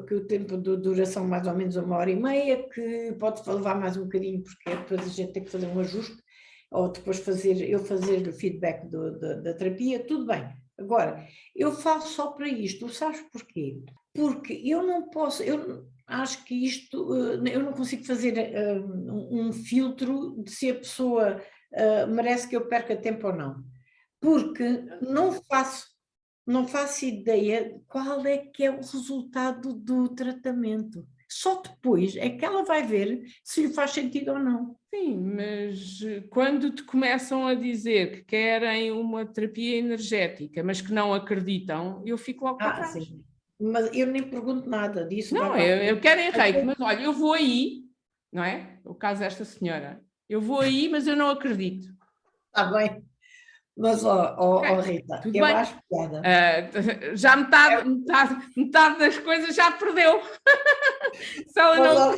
que o tempo de duração mais ou menos 1h30, que pode levar mais um bocadinho, porque depois a gente tem que fazer um ajuste, ou depois fazer o feedback da terapia, tudo bem. Agora, eu falo só para isto, sabes porquê? Porque eu não posso, eu acho que isto, eu não consigo fazer um filtro de se a pessoa merece que eu perca tempo ou não, porque não faço ideia qual é que é o resultado do tratamento. Só depois é que ela vai ver se lhe faz sentido ou não. Sim, mas quando te começam a dizer que querem uma terapia energética, mas que não acreditam, eu fico logo para trás. Sim. Mas eu nem pergunto nada disso. Não, eu quero em reiki, mas olha, eu vou aí, não é? O caso desta senhora. Eu vou aí, mas eu não acredito. Está bem. Mas, Rita, tudo eu bem. acho piada. Já metade das coisas já perdeu. Se ela não...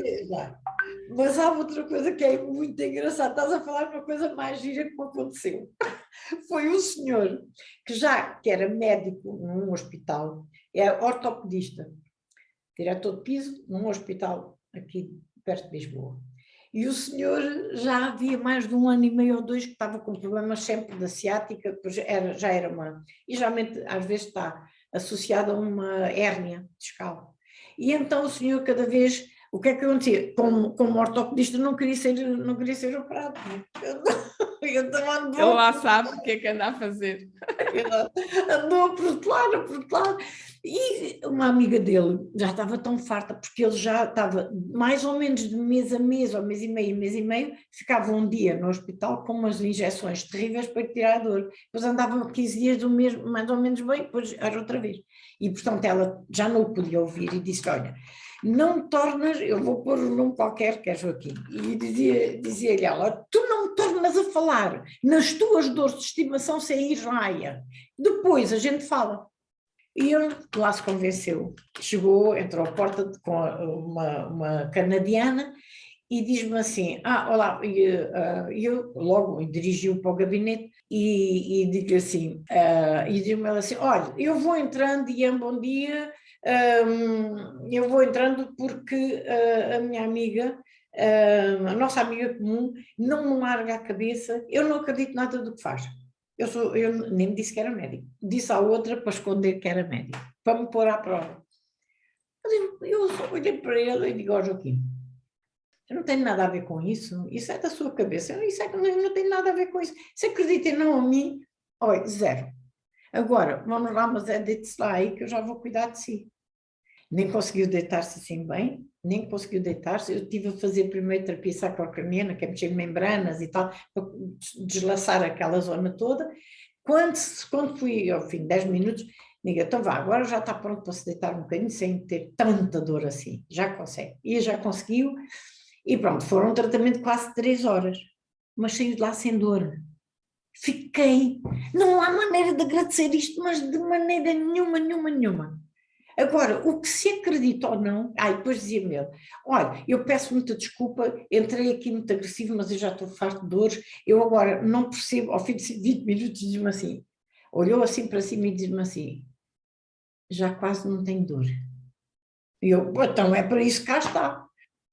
Mas há outra coisa que é muito engraçada. Estás a falar de uma coisa mais gira que me aconteceu. Foi um senhor que era médico num hospital, era ortopedista, diretor de piso num hospital aqui perto de Lisboa. E o senhor já havia mais de 1 ano e meio ou 2 que estava com problemas sempre da ciática, já era uma... E geralmente às vezes está associado a uma hérnia discal. E então o senhor cada vez... O que é que acontecia? Como ortopedista não queria ser operado. Ele lá sabe o que é que anda a fazer. Andou a protelar. E uma amiga dele já estava tão farta, porque ele já estava mais ou menos de mês a mês, ou mês e meio, ficava um dia no hospital com umas injeções terríveis para tirar a dor. Depois andava 15 dias do mês mais ou menos bem, depois era outra vez. E, portanto, ela já não o podia ouvir e disse, olha, não tornas, eu vou pôr um nome qualquer, que é Joaquim, e dizia-lhe ela, tu não me tornas a falar nas tuas dores de estimação sem ir raia. Depois a gente fala. E ele lá se convenceu. Chegou, entrou à porta com uma canadiana e diz-me assim, olá, e eu logo dirigiu para o gabinete e digo assim, e diz-me ela assim, olha, eu vou entrando e é um bom dia, eu vou entrando porque a minha amiga, a nossa amiga comum, não me larga a cabeça, eu não acredito nada do que faz. Eu nem me disse que era médico, disse à outra para esconder que era médico, para me pôr à prova. Eu só olhei para ele e digo, Joaquim, eu não tenho nada a ver com isso é da sua cabeça, eu não tenho nada a ver com isso. Se acreditem não a mim, olha, zero. Agora, vamos lá, mas deite-se lá aí que eu já vou cuidar de si. Nem conseguiu deitar-se assim bem, nem conseguiu deitar-se. Eu tive a fazer primeiro terapia sacrocraniana, que é mexer membranas e tal, para deslaçar aquela zona toda. Quando fui, ao fim de 10 minutos, Digo, então vá, agora já está pronto para se deitar um bocadinho sem ter tanta dor assim. Já consegue. E já conseguiu. E pronto, foram um tratamento de quase 3 horas. Mas saiu de lá sem dor. Fiquei. Não há maneira de agradecer isto, mas de maneira nenhuma, nenhuma, nenhuma. Agora, o que se acredita ou não, depois dizia-me ele, olha, eu peço muita desculpa, entrei aqui muito agressivo, mas eu já estou farto de dores, eu agora não percebo, ao fim de 20 minutos diz-me assim, olhou assim para cima e diz-me assim, já quase não tenho dor. E eu, então é para isso que cá está.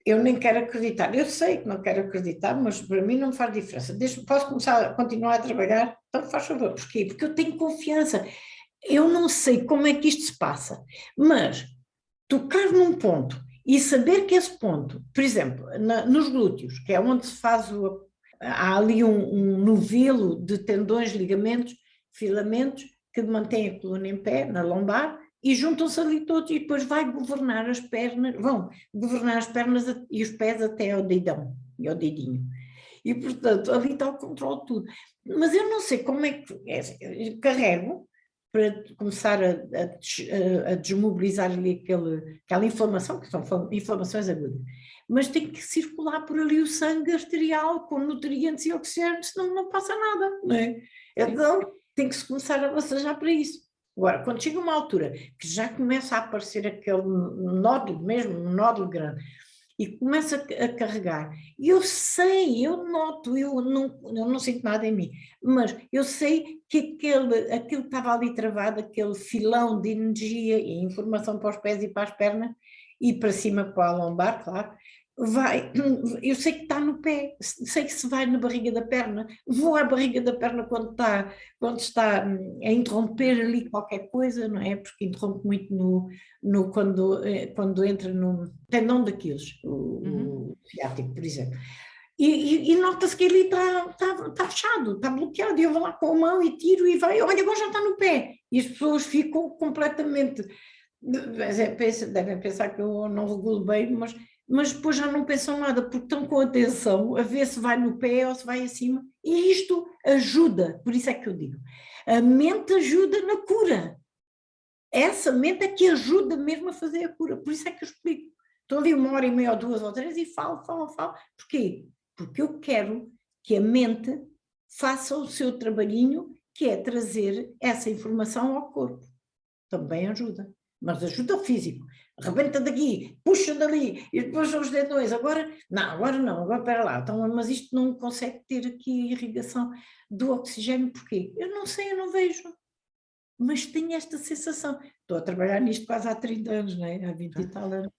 Eu nem quero acreditar, eu sei que não quero acreditar, mas para mim não faz diferença. Posso começar a continuar a trabalhar? Então faz favor, porquê? Porque eu tenho confiança. Eu não sei como é que isto se passa, mas tocar num ponto e saber que esse ponto, por exemplo, nos glúteos, que é onde se faz há ali um novelo de tendões, ligamentos, filamentos que mantêm a coluna em pé, na lombar, e juntam-se ali todos e depois vai governar as pernas, vão governar as pernas e os pés até ao dedão e ao dedinho. E, portanto, ali está o controle de tudo. Mas eu não sei como é que eu carrego para começar a desmobilizar ali aquela inflamação, que são inflamações agudas. Mas tem que circular por ali o sangue arterial com nutrientes e oxigênio, senão não passa nada, não é? Então tem que se começar a massajar para isso. Agora, quando chega uma altura que já começa a aparecer aquele nódulo mesmo, um nódulo grande, e começa a carregar. E eu sei, eu noto, eu não sinto nada em mim, mas eu sei que aquilo que estava ali travado, aquele filão de energia e informação para os pés e para as pernas, e para cima para a lombar, claro, eu sei que está no pé, sei que se vai na barriga da perna, vou à barriga da perna quando está a interromper ali qualquer coisa, não é? Porque interrompe muito quando entra no tendão daqueles, o ciático, por exemplo. E nota-se que ele está fechado, está bloqueado, e eu vou lá com a mão e tiro e vai, olha, agora já está no pé. E as pessoas ficam completamente, devem pensar que eu não regulo bem, mas depois já não pensam nada, porque estão com atenção a ver se vai no pé ou se vai acima, e isto ajuda, por isso é que eu digo, a mente ajuda na cura, essa mente é que ajuda mesmo a fazer a cura, por isso é que eu explico, estou ali 1h30 ou 2 ou 3 e falo, porquê? Porque eu quero que a mente faça o seu trabalhinho, que é trazer essa informação ao corpo, também ajuda. Mas ajuda o físico, rebenta daqui, puxa dali, e depois são os dedões, agora não, agora espera lá, então, mas isto não consegue ter aqui a irrigação do oxigênio, porquê? Eu não sei, eu não vejo, mas tenho esta sensação, estou a trabalhar nisto quase há 30 anos, não é? Há 20 e tal anos,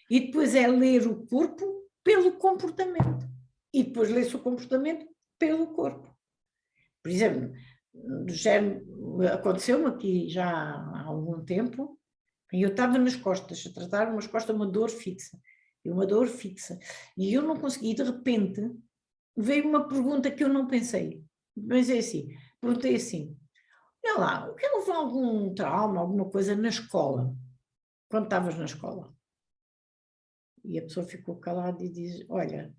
e depois é ler o corpo pelo comportamento, e depois lê-se o comportamento pelo corpo. Por exemplo, do género, aconteceu-me aqui já há algum tempo, e eu estava nas costas, a tratar umas costas, uma dor fixa, e eu não consegui, de repente, veio uma pergunta que eu não pensei, perguntei assim, olha lá, o que houve algum trauma, alguma coisa na escola, quando estavas na escola? E a pessoa ficou calada e diz, olha,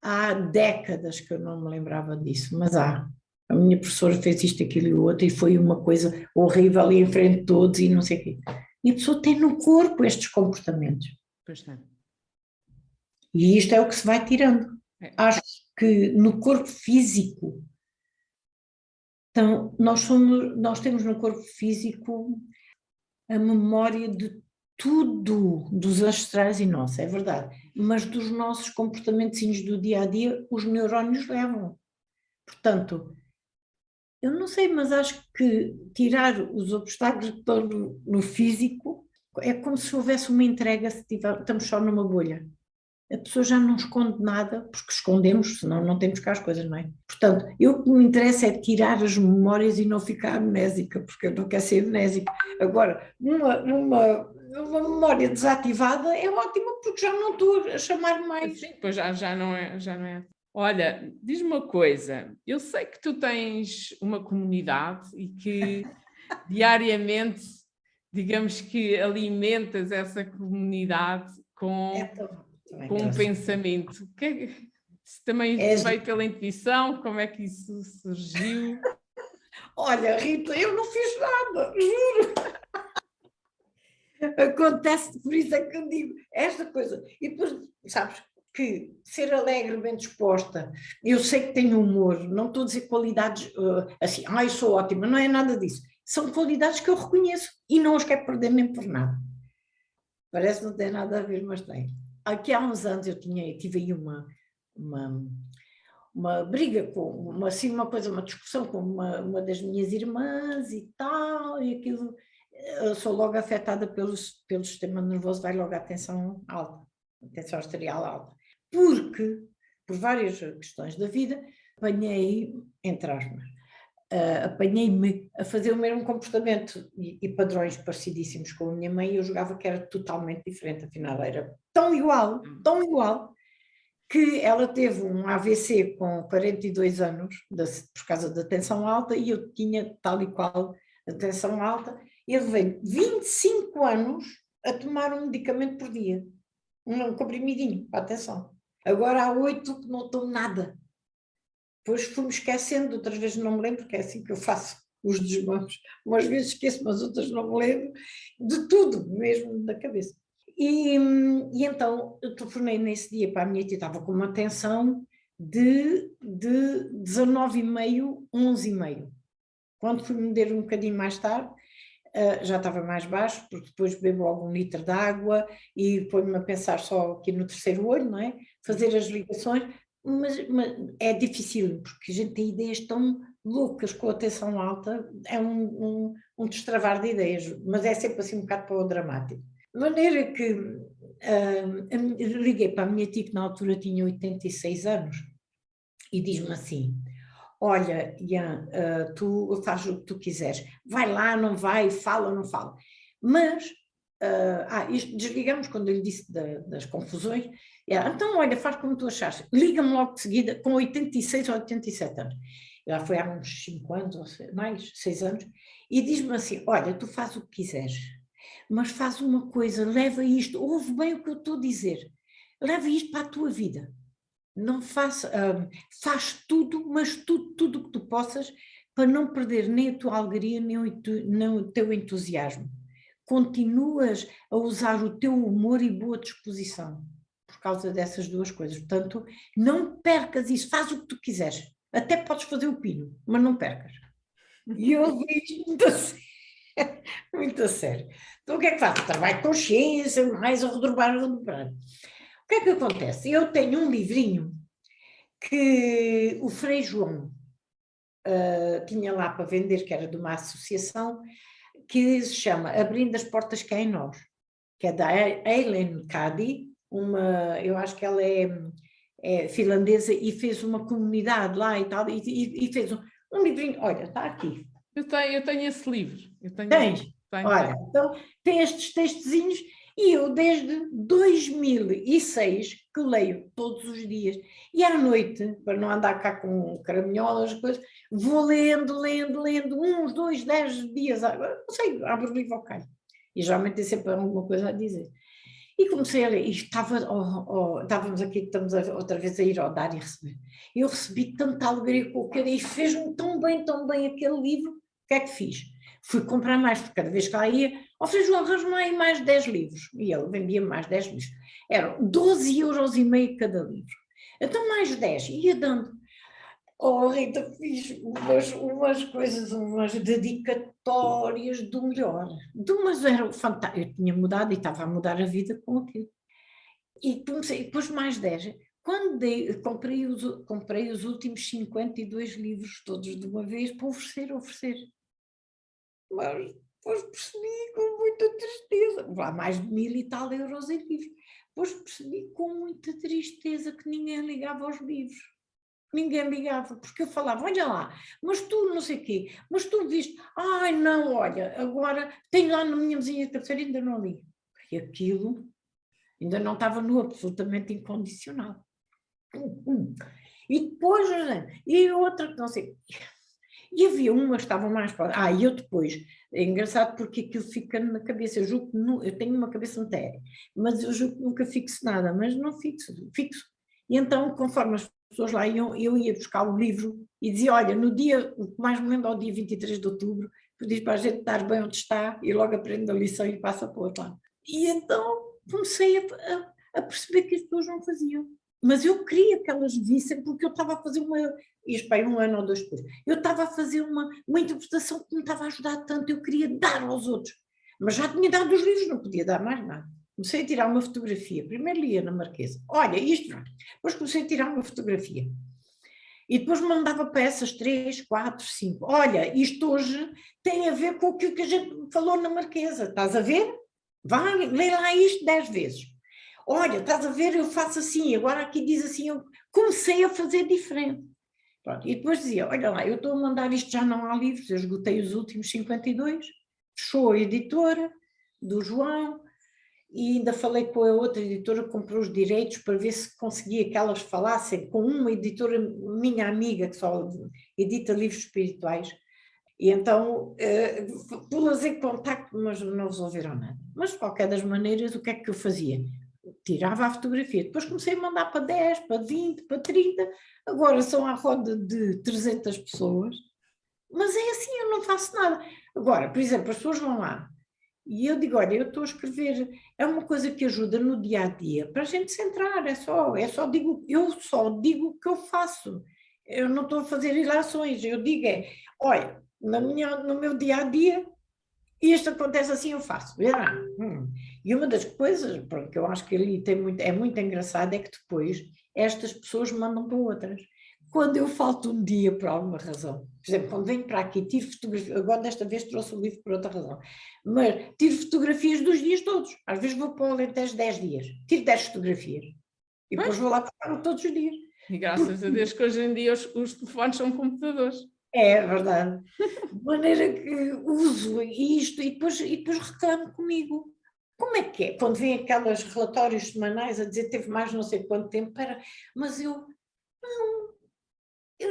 há décadas que eu não me lembrava disso, mas há. A minha professora fez isto, aquilo e o outro, e foi uma coisa horrível ali em frente de todos e não sei o quê. E a pessoa tem no corpo estes comportamentos. Pois está. E isto é o que se vai tirando. Acho que no corpo físico, então, nós temos no corpo físico a memória de tudo dos ancestrais e nossa, é verdade, mas dos nossos comportamentos do dia a dia, os neurónios levam. Portanto, eu não sei, mas acho que tirar os obstáculos que estão no físico é como se houvesse uma entrega, se estamos só numa bolha. A pessoa já não esconde nada, porque escondemos, senão não temos cá as coisas, não é? Portanto, o que me interessa é tirar as memórias e não ficar amnésica, porque eu não quero ser amnésica. Agora, uma memória desativada é ótima, porque já não estou a chamar mais. Sim, pois já não é. Olha, diz-me uma coisa, eu sei que tu tens uma comunidade e que diariamente, digamos que alimentas essa comunidade com um pensamento. Se também veio pela intuição, como é que isso surgiu? Olha, Rita, eu não fiz nada, juro. Acontece, por isso é que eu digo esta coisa. E depois, sabes, que ser alegre, bem disposta, eu sei que tenho humor, não estou a dizer qualidades assim, eu sou ótima, não é nada disso. São qualidades que eu reconheço e não as quero perder nem por nada. Parece que não tem nada a ver, mas tem. Aqui há uns anos tive aí uma, uma briga assim, uma coisa, uma discussão com uma das minhas irmãs e tal, e aquilo, eu sou logo afetada pelo sistema nervoso, vai logo a tensão alta, a tensão arterial alta, porque, por várias questões da vida, apanhei, entre aspas, apanhei-me a fazer o mesmo comportamento e padrões parecidíssimos com a minha mãe, e eu jogava que era totalmente diferente, afinal era tão igual, que ela teve um AVC com 42 anos, por causa da tensão alta, e eu tinha tal e qual a tensão alta, e eu levei 25 anos a tomar um medicamento por dia, um comprimidinho para a tensão. Agora há 8 que não tomo nada. Depois fui-me esquecendo, outras vezes não me lembro, porque é assim que eu faço os desmandos. Umas vezes esqueço, mas outras não me lembro de tudo, mesmo da cabeça. E então eu telefonei nesse dia para a minha tia, estava com uma tensão de 19,5, 11,5. Quando fui medir um bocadinho mais tarde, já estava mais baixo, porque depois bebo algum litro de água e ponho-me a pensar só aqui no terceiro olho, não é? Fazer as ligações, mas é difícil, porque a gente tem ideias tão loucas com a tensão alta, é um destravar de ideias, mas é sempre assim um bocado para o dramático. De maneira que liguei para a minha tia, que na altura tinha 86 anos, e diz-me assim: olha, Ian, tu fazes o que tu quiseres, vai lá, não vai, fala, não fala. Mas, isto desligamos quando eu lhe disse das confusões. Então, olha, faz como tu achaste. Liga-me logo de seguida, com 86 ou 87 anos. Já foi há uns 5 anos, ou mais, 6 anos, e diz-me assim: olha, tu fazes o que quiseres, mas faz uma coisa, leva isto, ouve bem o que eu estou a dizer, leva isto para a tua vida. Não faz tudo, mas tudo o que tu possas, para não perder nem a tua alegria, nem o teu entusiasmo. Continuas a usar o teu humor e boa disposição, por causa dessas duas coisas. Portanto, não percas isso, faz o que tu quiseres. Até podes fazer o pino, mas não percas. E eu vi isto muito a sério. Muito a sério. Então o que é que faço? Trabalho de consciência, mais a redobrar. O que é que acontece? Eu tenho um livrinho que o Frei João tinha lá para vender, que era de uma associação, que se chama Abrindo as Portas Cá em Nós, que é da Eileen Cady, eu acho que ela é finlandesa, e fez uma comunidade lá e tal, e fez um livrinho, olha, está aqui. Eu tenho esse livro. Tens? Olha, então tem estes textozinhos, e eu desde 2006 que leio todos os dias, e à noite, para não andar cá com caraminholas, coisas, vou lendo, uns 2, 10 dias, não sei, abro o livro ao calho, e geralmente tem sempre alguma coisa a dizer. E comecei a ler, e estávamos aqui, estamos outra vez a ir ao dar e receber. Eu recebi tanta alegria com aquele, e fez-me tão bem aquele livro. O que é que fiz? Fui comprar mais, porque cada vez que lá ia, Frei João, arranjo-me aí mais 10 livros. E ele vendia mais 10 livros. Eram 12,5 € cada livro. Então mais 10, ia dando. Oh, Rita, fiz umas coisas, umas dedicatórias do melhor. De umas era fantástico. Eu tinha mudado e estava a mudar a vida com aquilo. E comecei, depois mais 10. Quando comprei os últimos 52 livros, todos de uma vez, para oferecer. Mas depois percebi com muita tristeza, há mais de 1000 e tal euros em livros. Depois percebi com muita tristeza que ninguém ligava aos livros. Ninguém ligava, porque eu falava, olha lá, mas tu não sei o quê, mas tu viste, ai não, olha, agora tenho lá na minha mesinha de cabeceira, ainda não li. E aquilo ainda não estava no absolutamente incondicional. E depois, e outra que não sei, e havia umas que estavam mais para. E eu depois, é engraçado porque aquilo fica na cabeça, eu julgo que eu tenho uma cabeça muito aérea, mas eu julgo que nunca fixo nada, mas não fixo. E então, conforme as pessoas lá iam, eu ia buscar o livro e dizia, olha, no dia, o que mais me lembro é o dia 23 de outubro, que diz para a gente estar bem onde está e logo aprende a lição e passa para o outro lado. E então comecei a perceber que as pessoas não faziam. Mas eu queria que elas vissem, porque eu estava a fazer isto bem, 1 ano ou 2 depois, eu estava a fazer uma interpretação que me estava a ajudar tanto, eu queria dar aos outros. Mas já tinha dado os livros, não podia dar mais nada. Comecei a tirar uma fotografia, primeiro lia na Marquesa, olha, isto não. Depois comecei a tirar uma fotografia. E depois mandava para essas 3, 4, 5. Olha, isto hoje tem a ver com aquilo que a gente falou na Marquesa, estás a ver? Vai, lê lá isto 10 vezes. Olha, estás a ver, eu faço assim, agora aqui diz assim, eu comecei a fazer diferente. Pronto, e depois dizia, olha lá, eu estou a mandar isto, já não há livros, eu esgotei os últimos 52, fechou a editora do João, e ainda falei com a outra editora que comprou os direitos para ver se conseguia que elas falassem com uma editora, minha amiga, que só edita livros espirituais, e então pô-las em contacto, mas não resolveram nada. Mas de qualquer das maneiras, o que é que eu fazia? Tirava a fotografia, depois comecei a mandar para 10, para 20, para 30, agora são à roda de 300 pessoas, mas é assim, eu não faço nada. Agora, por exemplo, as pessoas vão lá, e eu digo, olha, eu estou a escrever, é uma coisa que ajuda no dia a dia, para a gente centrar, eu só digo o que eu faço, eu não estou a fazer ilações, eu digo olha, no meu dia a dia, isto acontece assim, eu faço. E uma das coisas, pronto, que eu acho que ali é muito engraçado, é que depois estas pessoas mandam para outras. Quando eu falto um dia por alguma razão, por exemplo, quando venho para aqui, tiro fotografias, agora desta vez trouxe o livro por outra razão, mas tiro fotografias dos dias todos. Às vezes vou para o Alentejo 10 dias, tiro 10 fotografias e depois vou lá para todos os dias. E graças a Deus que hoje em dia os telefones são computadores. É verdade. De maneira que uso isto e depois reclamo comigo. Como é que é? Quando vem aqueles relatórios semanais a dizer que teve mais não sei quanto tempo, mas eu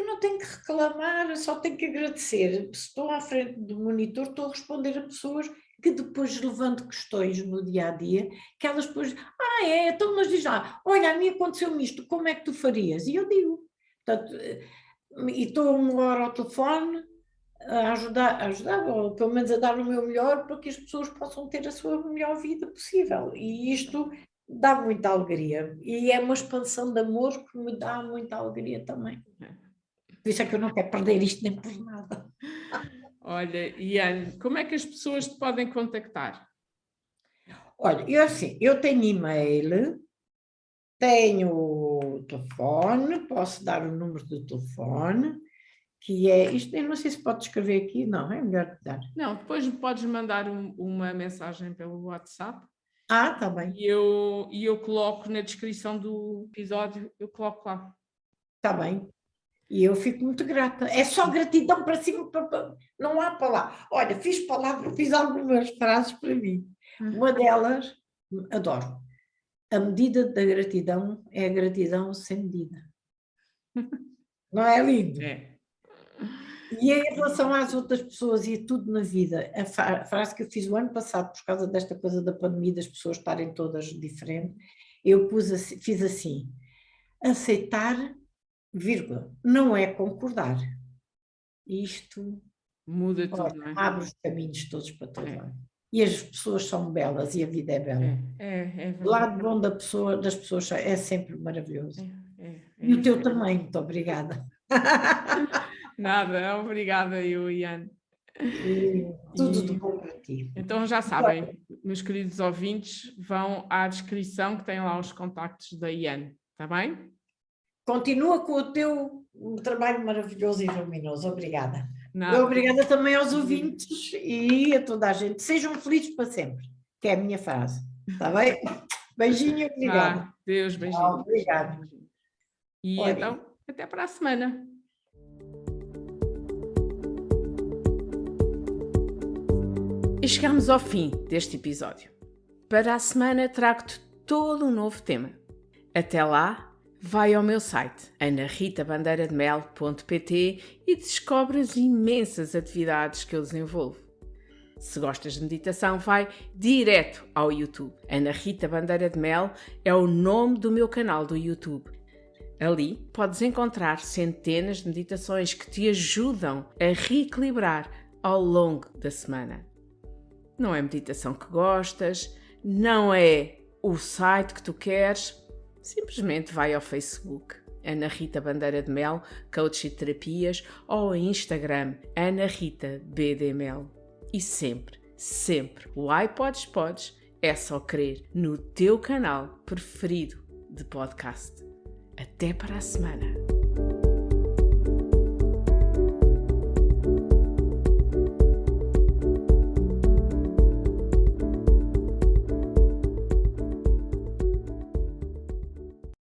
não tenho que reclamar, só tenho que agradecer. Se estou à frente do monitor, estou a responder a pessoas que depois levanto questões no dia-a-dia, que elas depois, então mas diz lá, olha, a mim aconteceu-me isto, como é que tu farias? E eu digo. Portanto, e estou 1 hora ao telefone a ajudar, ou pelo menos a dar o meu melhor para que as pessoas possam ter a sua melhor vida possível. E isto dá muita alegria. E é uma expansão de amor que me dá muita alegria também. Por isso é que eu não quero perder isto nem por nada. Olha, Iane, como é que as pessoas te podem contactar? Olha, eu tenho e-mail, tenho telefone, posso dar o número do telefone, que é, isto eu não sei se pode escrever aqui, não, é melhor dar. Não, depois podes mandar uma mensagem pelo WhatsApp. Está bem. E eu coloco na descrição do episódio, eu coloco lá. Está bem. E eu fico muito grata. É só gratidão para cima, não há palavra. Olha, fiz algumas frases para mim. Uma delas, adoro. A medida da gratidão é a gratidão sem medida. Não é lindo? É. E em relação às outras pessoas e a tudo na vida, a frase que eu fiz o ano passado, por causa desta coisa da pandemia, das pessoas estarem todas diferentes, eu fiz assim, aceitar, vírgula, não é concordar. Isto Muda tudo, não é? abre os caminhos todos para todo lado. E as pessoas são belas e a vida é bela. É O lado bom das pessoas é sempre maravilhoso. E o teu também, muito obrigada. Nada, obrigada eu, Iane. Tudo de bom para ti. Então já sabem, meus queridos ouvintes, vão à descrição que tem lá os contactos da Iane, está bem? Continua com o teu trabalho maravilhoso e luminoso. Obrigada. Nada. Obrigada também aos ouvintes e a toda a gente. Sejam felizes para sempre, que é a minha frase. Está bem? Beijinho, obrigada. Deus, beijinho. Obrigada. E então, até para a semana. E chegamos ao fim deste episódio. Para a semana trago-te todo um novo tema. Até lá, vai ao meu site anarritabandeirademel.pt e descobre as imensas atividades que eu desenvolvo. Se gostas de meditação, vai direto ao YouTube. Ana Rita Bandeira de Mel é o nome do meu canal do YouTube. Ali podes encontrar centenas de meditações que te ajudam a reequilibrar ao longo da semana. Não é meditação que gostas, não é o site que tu queres, simplesmente vai ao Facebook, Ana Rita Bandeira de Mel, Coach e Terapias, ou ao Instagram, Ana Rita BDMel. E sempre, o iPods é só querer no teu canal preferido de podcast. Até para a semana!